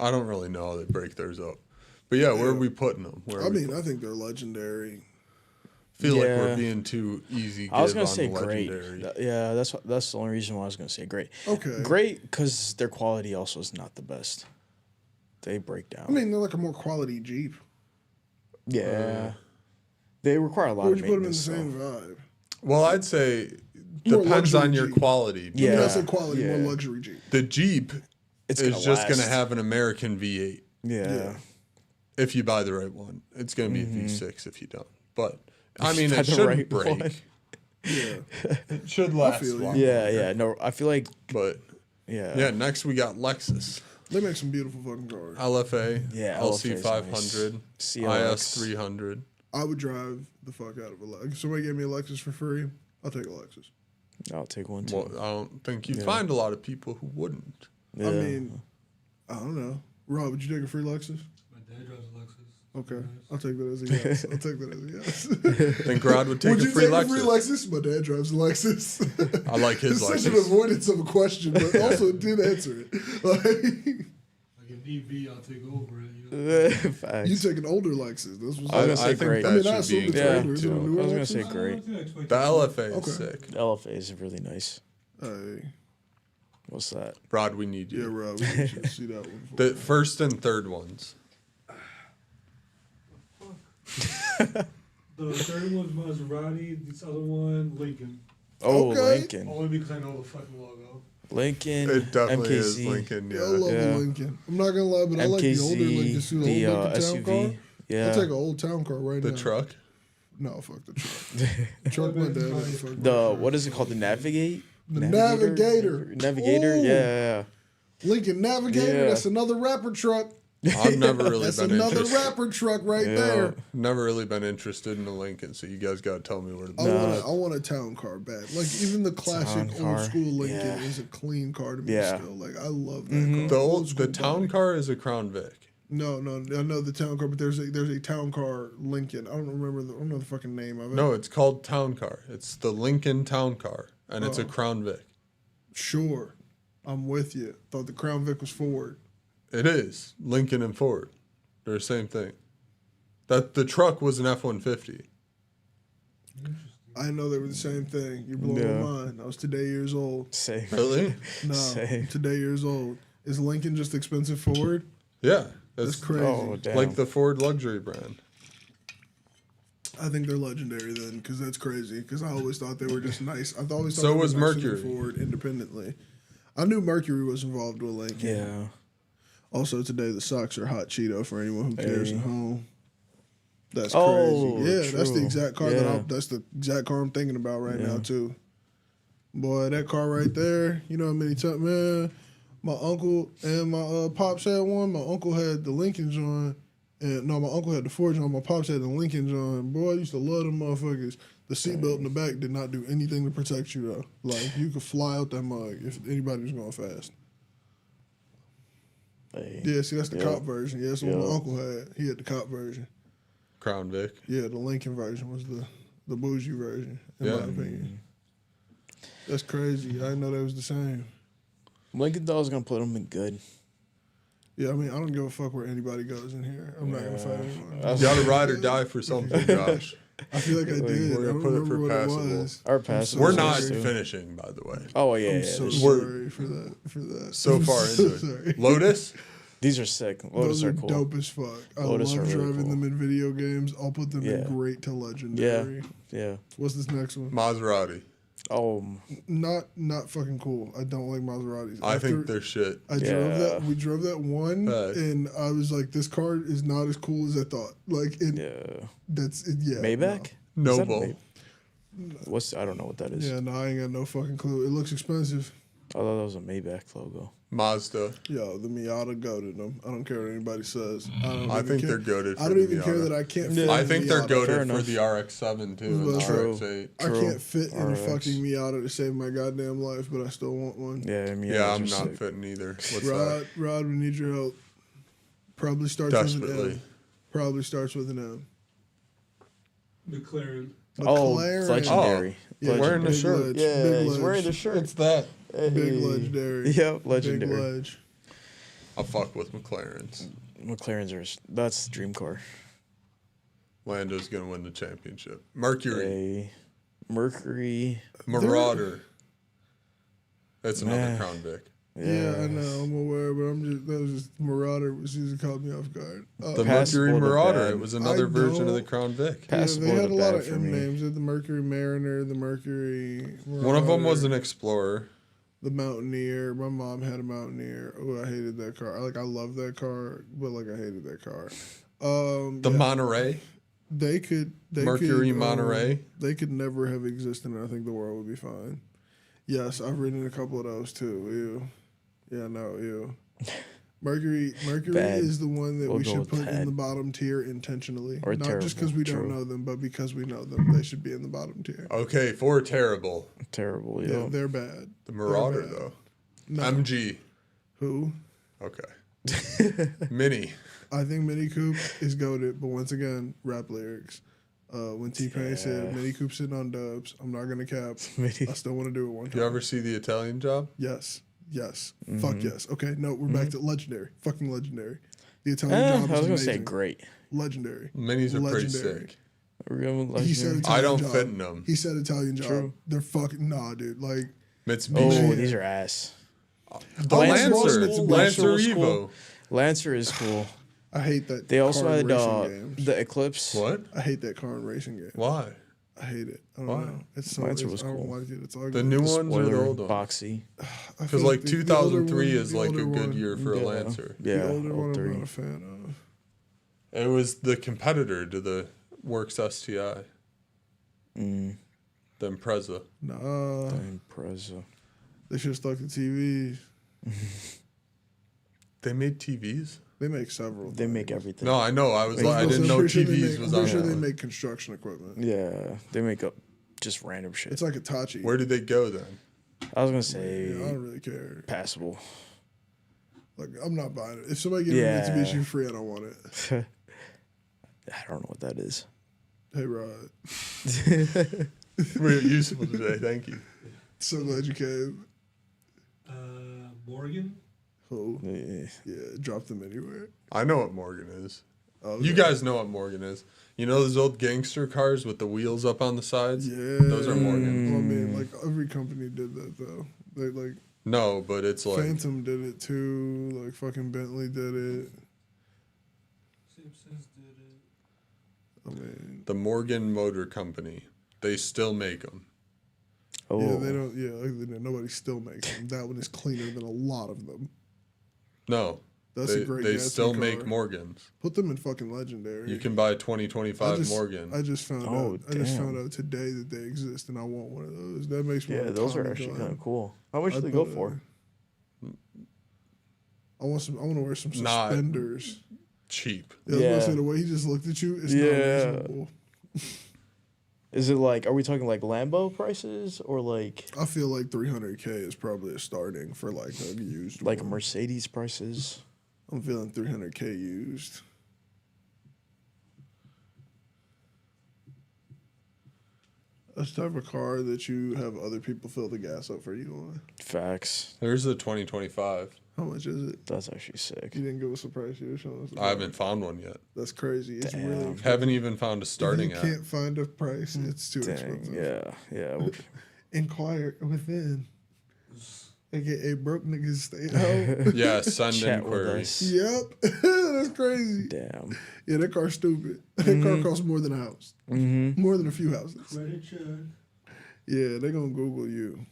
I don't really know how they break theirs up. But yeah, where are we putting them? Where are I we mean, I think they're legendary. feel like we're Yeah. being too easy. I was give gonna on say the great. legendary. Yeah, that's the only reason why I was gonna say great. Okay. Great because their quality also is not the best. They break down. I mean, they're like a more quality Jeep. yeah, they require a lot Or of would you put them in the maintenance. same vibe? Well, I'd say More depends on luxury your Jeep. quality. Yeah. I mean, Yeah. I said quality, Yeah. more luxury Jeep. The Jeep It's is gonna just going to last. have an American V8 Yeah. if you buy the right one. It's going to be a V6 if you don't. But I mean, buy it the shouldn't right break. one. Yeah. It should last feel you. long. Yeah. No, I feel like But yeah, next we got Lexus. They make some beautiful fucking cars. LFA, Yeah, LC LFA is 500, nice. CLX. IS 300. I would drive the fuck out of a Lexus. If somebody gave me a Lexus for free, I'll take a Lexus. I'll take one too. Well, I don't think you'd find a lot of people who wouldn't. Yeah. I mean, I don't know. Rob, would you take a free Lexus? My dad drives a Lexus. Okay, Nice. I'll take that as a yes. I'll take that as a yes. Think Rod would take Would a you free take Lexus? a free Lexus? My dad drives a Lexus. I like his It's such an Lexus. avoidance of a question, but also did answer it. Like, Like if need be, I'll take over it. You know? Facts. you take an older Lexus. This was I was gonna say I think great. that I mean, I should assume be it's Yeah. older. Is it a I newer was gonna Lexus? say great. The LFA is Okay. sick. The LFA is really nice. Hey, What's that? Rod, we need yeah, you. Rob, we need you to see that one. The first and third ones. The third one's Maserati. This other one, Lincoln. Oh, Okay. Lincoln. Only because I know the fucking logo. Lincoln. It definitely MKZ. is Lincoln. Yeah, I love Yeah. the Lincoln. I'm not gonna lie, but I like the older Lincoln too. the old Lincoln town car. SUV. Yeah. I'll take an old town car right The now. truck. No, fuck the truck. The truck, my dad. had, fuck my The truck. what is it called? The Navigate. The Navigator. Navigator. Ooh. Yeah. Lincoln Navigator. Yeah. That's another rapper truck. I've never really That's been another interested. rapper truck right Yeah. there. Never really been interested in a Lincoln, so you guys gotta tell me where to. I want a town car bad. Like even the classic Town car, old school Lincoln yeah. is a clean car to me Yeah. still. Like I love that Mhm. car. The Old school the town body. car is a Crown Vic. No, I know the town car, but there's a town car Lincoln. I don't know the fucking name of it. No, it's called Town Car. It's the Lincoln Town Car, and it's a Crown Vic. Sure, I'm with you. Thought the Crown Vic was Ford. It is Lincoln and Ford. They're the same thing. That the truck was an F-150. I know they were the same thing. You're blowing Yeah. my mind. I was today years old. Same. Really? No, Same. today years old. Is Lincoln just expensive Ford? Yeah. That's It's crazy. Oh damn. like the Ford luxury brand. I think they're legendary then, because that's crazy. Because I always thought they were just nice. I always thought So they were was nicer than Mercury. Ford independently. I knew Mercury was involved with Lincoln. Yeah. Also today the socks are hot Cheeto for anyone who cares Hey. at home. That's Oh, crazy. Yeah, that's the true. exact car Yeah. that's the exact car I'm thinking about right now Yeah. too. Boy, that car right there. You know how many times, man. My uncle and my pops had one. My uncle had the Lincoln John, and no, my uncle had the Ford John. My pops had the Lincoln John. Boy, I used to love them motherfuckers. The seatbelt in the back did not do anything to protect you though. Like you could fly out that mug if anybody was going fast. Hey. Yeah, see that's the Yeah. cop version. Yeah, that's what my Yeah. uncle had. He had the cop version. Crown Vic. Yeah, the Lincoln version was the bougie version, in Yeah. my opinion. That's crazy. I didn't know that was the same. Lincoln thought I was gonna put him in good. Yeah, I mean, I don't give a fuck where anybody goes in here. I'm not gonna fight anyone. You gotta ride or die for something, Josh. I feel like I did. We're I gonna don't put it remember for what passable. it was. Our passive. We're so not sorry. finishing, by the way. Oh yeah. I'm yeah, so these- sorry for that. So I'm far so into it. sorry. Lotus? These are sick. Lotus Those are cool. dope as fuck. I Lotus are love really driving cool. them in video games. I'll put them Yeah. in great to legendary. Yeah. What's this next one? Maserati. Oh. Not fucking cool. I don't like Maseratis. I After- think they're shit. I drove Yeah. that. We drove that one, Hey. and I was like, "This car is not as cool as I thought." Like, Yeah. that's it. Yeah, Maybach. Is that Noble. What's I don't know what that No. is. Yeah, no, I ain't got no fucking clue. It looks expensive. I thought that was a Maybach logo. Mazda. Yo, the Miata goaded them. I don't care what anybody says. I think they're goaded for I don't the even care Miata. that I can't fit. I in think the they're Miata. goaded Fair for enough. the RX-7 too and the True. RX-8. I True. can't fit in a RX. fucking Miata to save my goddamn life, but I still want one. Yeah. Yeah, I'm those are not sick. fitting either. What's Rod, we need your help. Probably starts with an Desperately. M. Probably starts with an M. McLaren. Oh, McLaren. legendary. Yeah, Wearing the big shirt. ledge, Yeah, big he's ledge. wearing the shirt. It's that. Big Hey. legendary. Yep, Big legendary. ledge. I fuck with McLarens. McLaren's are that's the dream car. Lando's gonna win the championship. Mercury. A Mercury. Marauder. That's another Man. Crown Vic. Yeah, I know. I'm aware, but that was just Marauder. She just caught me off guard. The Passable Mercury to Marauder. bad. It was another I version of the don't- Crown Vic. Yeah, Passable they had to a lot bad of for M me. names. They had the Mercury Mariner, the Mercury. One of them was Marauder, an Explorer. the Mountaineer. My mom had a Mountaineer. Oh, I hated that car. I love that car, but I hated that car. The yeah, Monterey. they could Mercury could, Monterey. They could never have existed, and I think the world would be fine. Yes, I've ridden a couple of those too. Ew. Yeah, no, ew. Mercury Bad. is the one that We'll we go should with put in bad. the bottom tier intentionally. Or Not just because we don't terrible. know them, but because we know them, they should be in the bottom tier. Okay, for terrible. Terrible. Yeah, Yeah. they're bad. The Marauder bad. though. No. MG. Who? Okay. Mini. I think Mini Coupe is goated, but once again, rap lyrics. When T-Pain said Mini Coupe sitting on dubs, I'm not gonna cap. I still want to do it one time. You ever see the Italian Job? Yes. Fuck yes. Okay, no, we're back to legendary. Fucking legendary. The Italian Job is I was gonna amazing. say great. Legendary. Minis are pretty Legendary. sick. We're going with He said legendary. Italian I don't Job. fit in them. He said Italian Job. True. They're fucking dude. Like Mitsubishi. Oh, these are ass. The Lancer was Lancer. cool. Lancer was Evo. cool. Lancer is cool. I hate that. They also car had racing games. the Eclipse. What? I hate that car and racing game. Why? I hate it. I don't Why? know. It's so. Lancer It's, was I don't cool. like it. It's ugly. The new ones or the Spoiler, old ones? boxy. I Because feel like the 2003 older is one- like the a older good one- year for a Yeah. Lancer. Yeah, The older one, I'm 03. not a fan of. It was the competitor to the Works STI. The Impreza. Nah, Impreza. they should have stuck to TVs. They made TVs? They make several. They make everything. No, I know. I was like, I didn't know I'm pretty TVs sure was they on make, I'm pretty sure that they one. make construction equipment. Yeah, they make up just random shit. It's like Hitachi. Where did they go then? I was gonna say I don't really care. passable. Like I'm not buying it. If somebody gives Yeah. me Mitsubishi free, I don't want it. I don't know what that is. Hey Rod, Very useful today. Thank you. so glad you came. Morgan. Oh Yeah. yeah, drop them anywhere. I know what Morgan is. Oh, You guys know what Morgan is. You know those old gangster cars with the wheels up on the sides? Yeah, Those are Morgans. Well, I mean, like every company did that though. They like No, but it's like Phantom did it too. Like fucking Bentley did it. Simpsons did it. I mean, the Morgan Motor Company. They still make them. Oh, yeah, they don't. Yeah, like, nobody still makes them. That one is cleaner than a lot of them. No, That's a great. they Gatsby still car. make Morgans. Put them in fucking legendary. You can buy a 2025 I Morgan. just found Oh, out. I just damn. found out today that they exist, and I want one of those. That makes me. Yeah, want those are Tommy actually gun. kind of cool. How much do I'd they go put a- for? I want some. I want to wear some Not- suspenders. Cheap. Yeah, I was Yeah. gonna say the way he just looked at you is Yeah. not reasonable. Is it like? Are we talking like Lambo prices or like I feel like 300K is probably a starting for like a used. like one. Mercedes prices? I'm feeling 300K used. That's the type of car that you have other people fill the gas up for you on. Facts. There's the 2025. How much is it? That's actually sick. You didn't give us a price. You were showing us. the I price. haven't found one yet. That's crazy. It's really Damn. expensive. Haven't even found a If starting you at. can't find a price, it's too Dang. expensive. Yeah. Inquire within. AKA broke niggas stay out. Yeah, send Chat with inquiries. us. Yep. That's crazy. Damn. Yeah, that car's stupid. That car costs more than a house. Mm-hmm. More than a few houses. Credit check. Yeah, they're gonna Google you.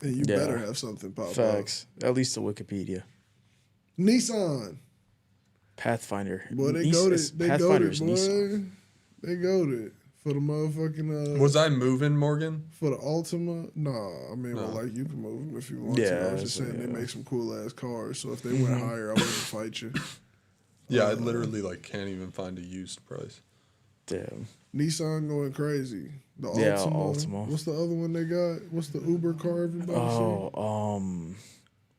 And you Yeah. better have something pop up. Facts. At least the Wikipedia. Nissan. Pathfinder. Boy, they Nis- goated. it's They Pathfinder's goated, boy. Nissan. They goated. For the motherfucking Was I moving, Morgan? for the Ultima, nah. I mean, well, No. like you can move them if you want Yeah, to. I was just so, saying they yeah. make some cool ass cars. So if they went higher, I wouldn't fight you. Yeah, I literally like can't even find a used price. Damn. Nissan going crazy. The Yeah, Altima. Altima. What's the other one they got? What's the Uber car everybody Oh,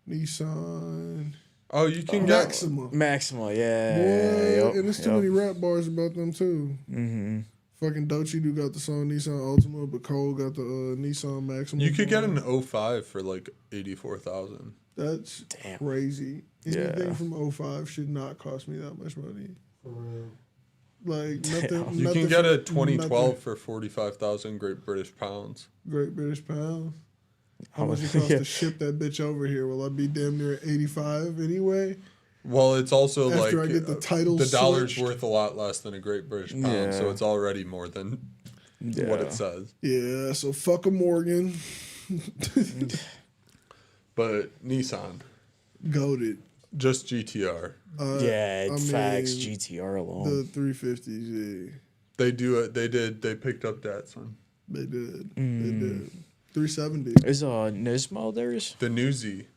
see? Nissan. Oh, you can get. Maxima. Maxima. Yeah. Boy, Yup, and there's too yup. many rap bars about them too. Mm-hmm. Fucking Doechii do got the song Nissan Altima, but Cole got the Nissan Maxima. You could get car. an 05 for like 84,000. That's Damn. crazy. Anything Yeah. from 05 should not cost me that much money. For real. Like nothing. Damn. You nothing can get a for- 2012 nothing. for 45,000 Great British pounds. Great British pounds. How How much it much- costs yeah. to ship that bitch over here? Will I be damn near 85 anyway? Well, it's also After like I get the title the dollar's switched. worth a lot less than a Great British pound, so Yeah. it's already more than Yeah. what it says. Yeah. So fuck a Morgan. But Nissan, Goated. just GTR. Yeah, I facts. mean, GTR alone. The 350s. Yeah, They do it. They did. They picked up Datsun. they did. They Mm. did. 370. Is Nismo theirs? The Newsy.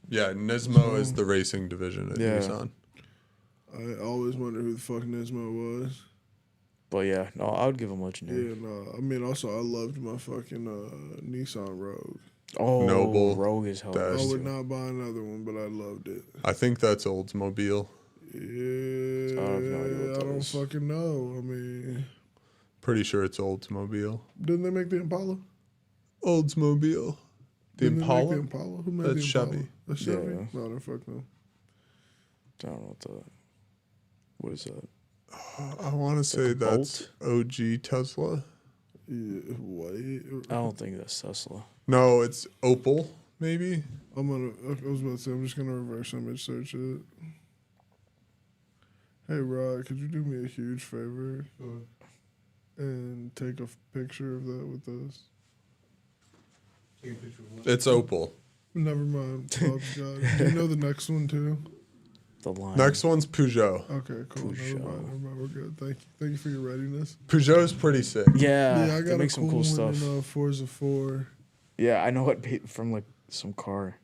Yeah, Nismo is the racing division at Yeah. Nissan. I always wondered who the fuck Nismo was. But yeah, no, I would give them legendary. Yeah, no. I mean, also I loved my fucking Nissan Rogue. Oh, Noble. Rogue is Dash. hilarious. I too. would not buy another one, but I loved it. I think that's Oldsmobile. Yeah, I have no idea what I that don't is. fucking know. I mean, Pretty sure it's Oldsmobile. didn't they make the Impala? Oldsmobile. The Didn't they make Impala? the Impala? Who made That's the Impala? Chevy. That's Chevy? Yeah. No, no, fuck no. I don't know what the. What is that? I want to say a that's OG Tesla. Yeah, wait. I don't think that's Tesla. No, it's Opel, maybe. I was about to say, I'm just gonna reverse image search it. Hey Rod, could you do me a huge favor Sure. and take a picture of that with us? Take a picture of what? It's Opel. Never mind. Oh, God. Do you know the next one too? The line. Next one's Peugeot. Okay, cool. Peugeot. Never mind. We're good. Thank you for your readiness. Peugeot's pretty sick. Yeah, I they got make a some cool one stuff. in Forza 4. Yeah, I know it from like some car.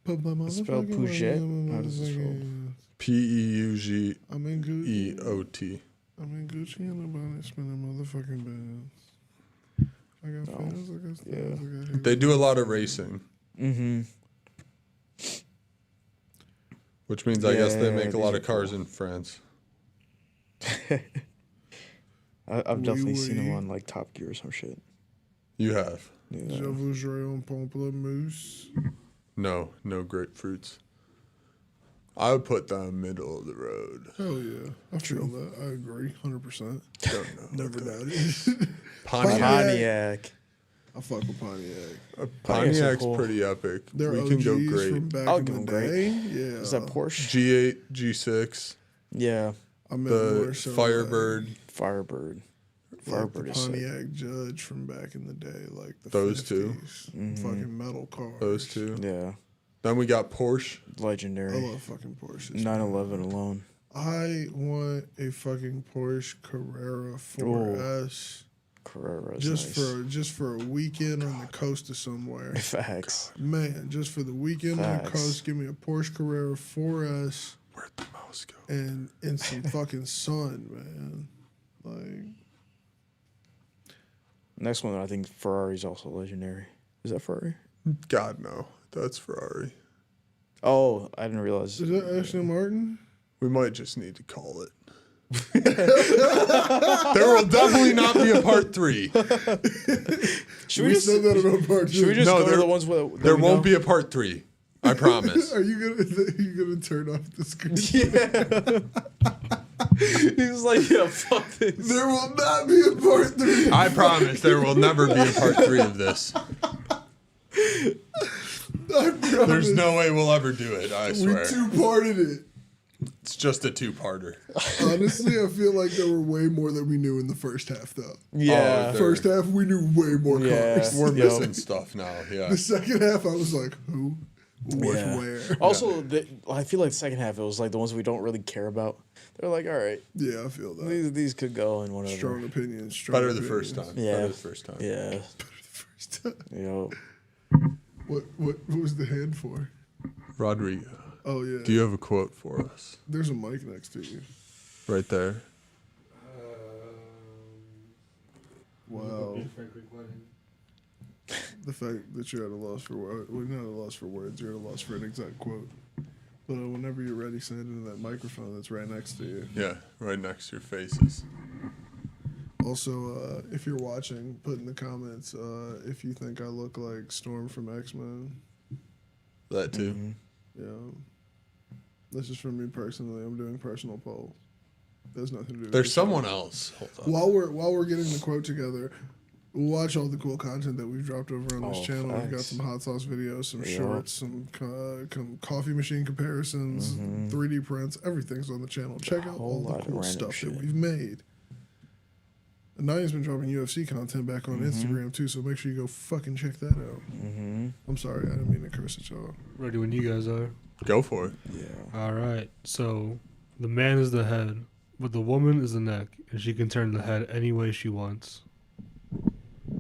Put my It's spelled motherfucking Peugeot? money on How does it spell? motherfucking- Peugeot. I'm in Gucci. EOT. I'm in Gucci and I'm on spinning motherfucking bands. I got No. fans. I got fans. Yeah. I got haters. They do a lot of racing, Mm-hmm. which means I guess they Yeah, make a these lot are of cars cool. in France. I've definitely seen him Oui. on like Top Gear or some shit. You have. Yeah. Je vous jure un pamplemousse. No grapefruits. I would put them middle of the road. Hell yeah. I feel that. I agree. 100%. Don't know. Never doubted. Pontiac. Pontiac. I fuck with Pontiac. Pontiacs are Pontiac's cool. pretty epic. They're we OGs can go from great. back I'll in give the 'em great. day. Yeah. Is that Porsche? G8, G6, Yeah. I meant the more so Firebird. Firebird. Like the Firebird is sick. Pontiac Judge from back in the day, like the Those 50s. two. Fucking metal cars. Those two. Yeah. Then we got Porsche. I Legendary. love fucking Porsches. 911 alone. I want a fucking Porsche Carrera 4S Carrera is just for a weekend on the coast of somewhere. Facts. Man, just for the weekend on the Facts. coast, give me a Porsche Carrera 4S Where'd the mouse go? and some fucking sun, man. Like, Next one, I think Ferrari's also legendary. Is that Ferrari? God, no. That's Ferrari. Oh, I didn't realize. is that Aston Martin? We might just need to call it. There will definitely not be a part 3. Should We said that about part Should we two. just No, go to there- the ones that There we won't know? be a part 3. I promise. Are you gonna turn off the screen? He's like, yeah, fuck this. There will not be a part 3. I promise there will never be a part 3 of this. I promise. There's no way we'll ever do it, I We swear. two-parted it. It's just a 2-parter. Honestly, I feel like there were way more than we knew in the first half, though. Yeah. Oh, First half, we knew way more Yeah. cars. We're Yo. missing stuff now, yeah. The second half, I was like, who? What? Yeah. Where? Also, I feel like the second half, it was like the ones we don't really care about. They're like, all right, Yeah, I feel that. these could go and whatever. Strong opinions. Strong Better the opinions. first time. Yeah. Better the first time. Yeah. First time. Yo. What was the hand for? Rodrigo, Oh, yeah. do you have a quote for us? There's a mic next to you. Right there. Wow. Frederick Wedding. The fact that you're at a loss for words. Well, you're not at a loss for words. You're at a loss for an exact quote. But whenever you're ready, send it into that microphone that's right next to you. Yeah, right next to your faces. Also, if you're watching, put in the comments if you think I look like Storm from X-Men. That too. Yeah. This is for me personally. I'm doing personal polls. There's nothing to do with There's the someone else. Hold on. While we're getting the quote together, watch all the cool content that we've dropped over on this Oh, channel. We've got facts. some hot sauce videos, some Yeah. shorts, some coffee machine comparisons, 3D prints. Everything's on the channel. Check out whole all the lot of cool random stuff shit. that we've made. Ananya's been dropping UFC content back on Instagram too, so make sure you go fucking check that out. I'm sorry, I didn't mean to curse at y'all. Ready when you guys are. Go for it. Yeah. All right. So the man is the head, but the woman is the neck, and she can turn the head any way she wants.